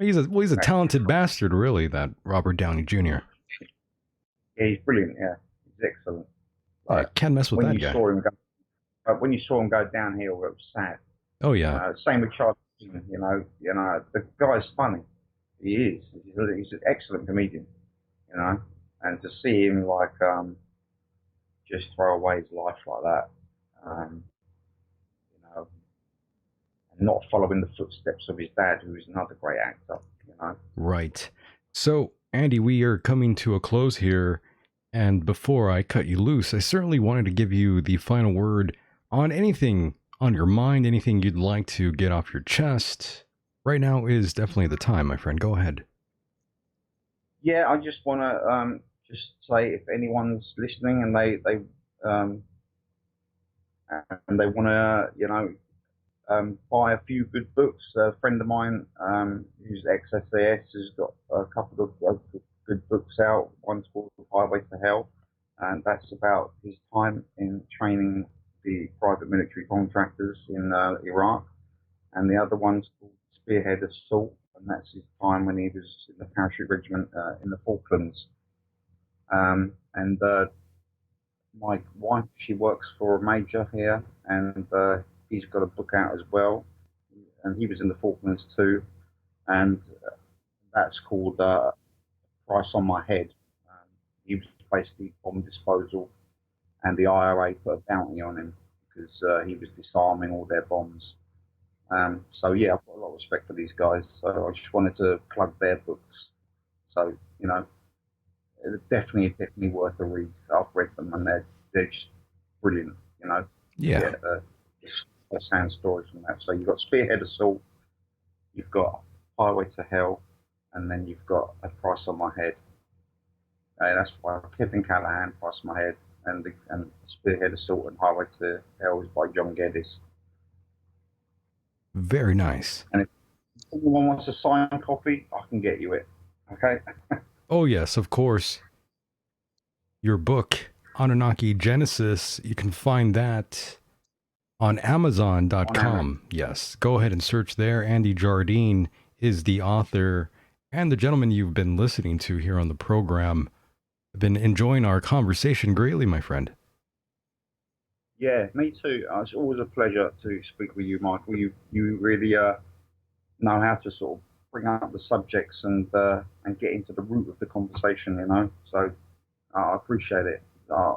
He's a talented bastard, really, that Robert Downey Jr. Yeah, he's brilliant. Yeah, he's excellent. Yeah, can't mess with when that you guy. saw him go, when you saw him go downhill, it was sad. Oh yeah. Same with Charles. The guy's funny. He is. He's an excellent comedian. And to see him just throw away his life like that, um, and not following the footsteps of his dad, who is another great actor. Right. So, Andy, we are coming to a close here, and before I cut you loose, I certainly wanted to give you the final word on anything on your mind, anything you'd like to get off your chest. Right now is definitely the time, my friend. Go ahead. Yeah, I just want to just say, if anyone's listening and they want to buy a few good books. A friend of mine who's ex-SAS has got a couple of good books out. One's called Highway to Hell, and that's about his time in training the private military contractors in Iraq. And the other one's called Spearhead Assault, and that's his time when he was in the parachute regiment in the Falklands. And my wife, she works for a major here, and he's got a book out as well, and he was in the Falklands too, and that's called Price on My Head. He was basically bomb disposal, and the IRA put a bounty on him because he was disarming all their bombs. So yeah, I've got a lot of respect for these guys, so I just wanted to plug their books. So, it's definitely worth a read. I've read them, and they're just brilliant, Yeah. Sound stories from that. So you've got Spearhead Assault, you've got Highway to Hell, and then you've got A Price on My Head. That's by Kevin Callahan, Price on My Head, and Spearhead Assault and Highway to Hell is by John Geddes. Very nice. And if anyone wants a signed copy, I can get you it. Okay? Oh yes, of course. Your book, Annunaki Genesis, you can find that on Amazon.com. Yes, go ahead and search there. Andy Jardine is the author and the gentleman you've been listening to here on the program. I've been enjoying our conversation greatly, my friend. Yeah, me too. It's always a pleasure to speak with you, Michael. You really know how to sort of bring up the subjects and get into the root of the conversation, So I appreciate it.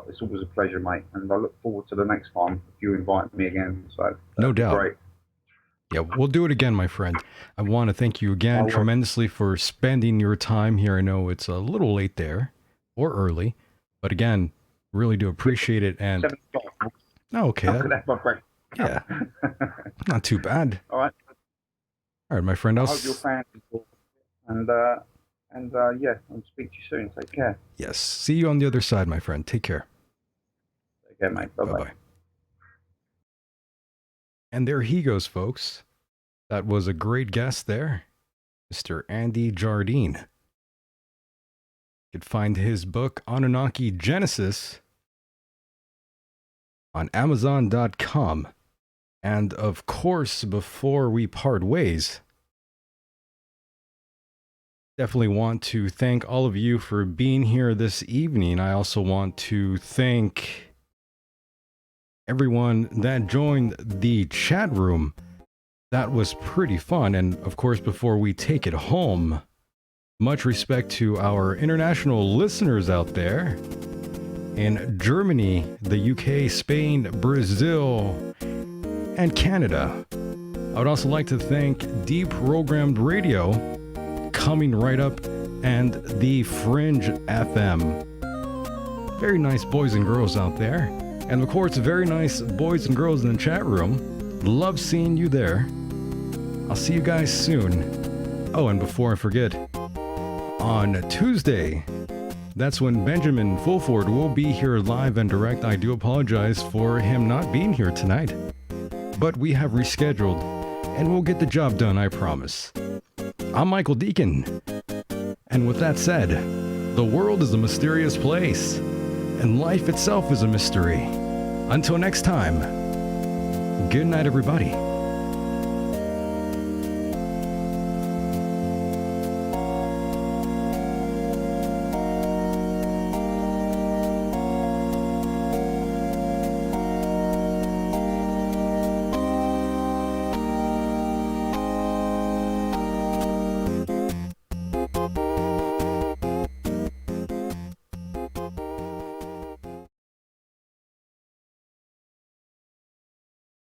It's always a pleasure, mate, and I look forward to the next time if you invite me again. So no doubt. Great. Yeah, we'll do it again, my friend. I want to thank you again tremendously for spending your time here. I know it's a little late there, or early, but again, really do appreciate it. And 7 o'clock. okay, That's my breakfast. Yeah, not too bad. All right, my friend. I hope your fans and yeah, I'll speak to you soon. Take care. Yes, see you on the other side, my friend. Take care. Take care, mate. Bye bye. And there he goes, folks. That was a great guest there, Mr. Andy Jardine. You could find his book, Annunaki Genesis, on Amazon.com. And of course, before we part ways, definitely want to thank all of you for being here this evening. I also want to thank everyone that joined the chat room. That was pretty fun. And of course, before we take it home, much respect to our international listeners out there in Germany, the UK, Spain, Brazil, and Canada. I would also like to thank Deprogrammed Radio, coming right up, and the Fringe FM. Very nice boys and girls out there. And of course, very nice boys and girls in the chat room. Love seeing you there. I'll see you guys soon. Oh, and before I forget, on Tuesday, that's when Benjamin Fulford will be here live and direct. I do apologize for him not being here tonight, but we have rescheduled, and we'll get the job done, I promise. I'm Michael Decon, and with that said, the world is a mysterious place, and life itself is a mystery. Until next time, good night, everybody.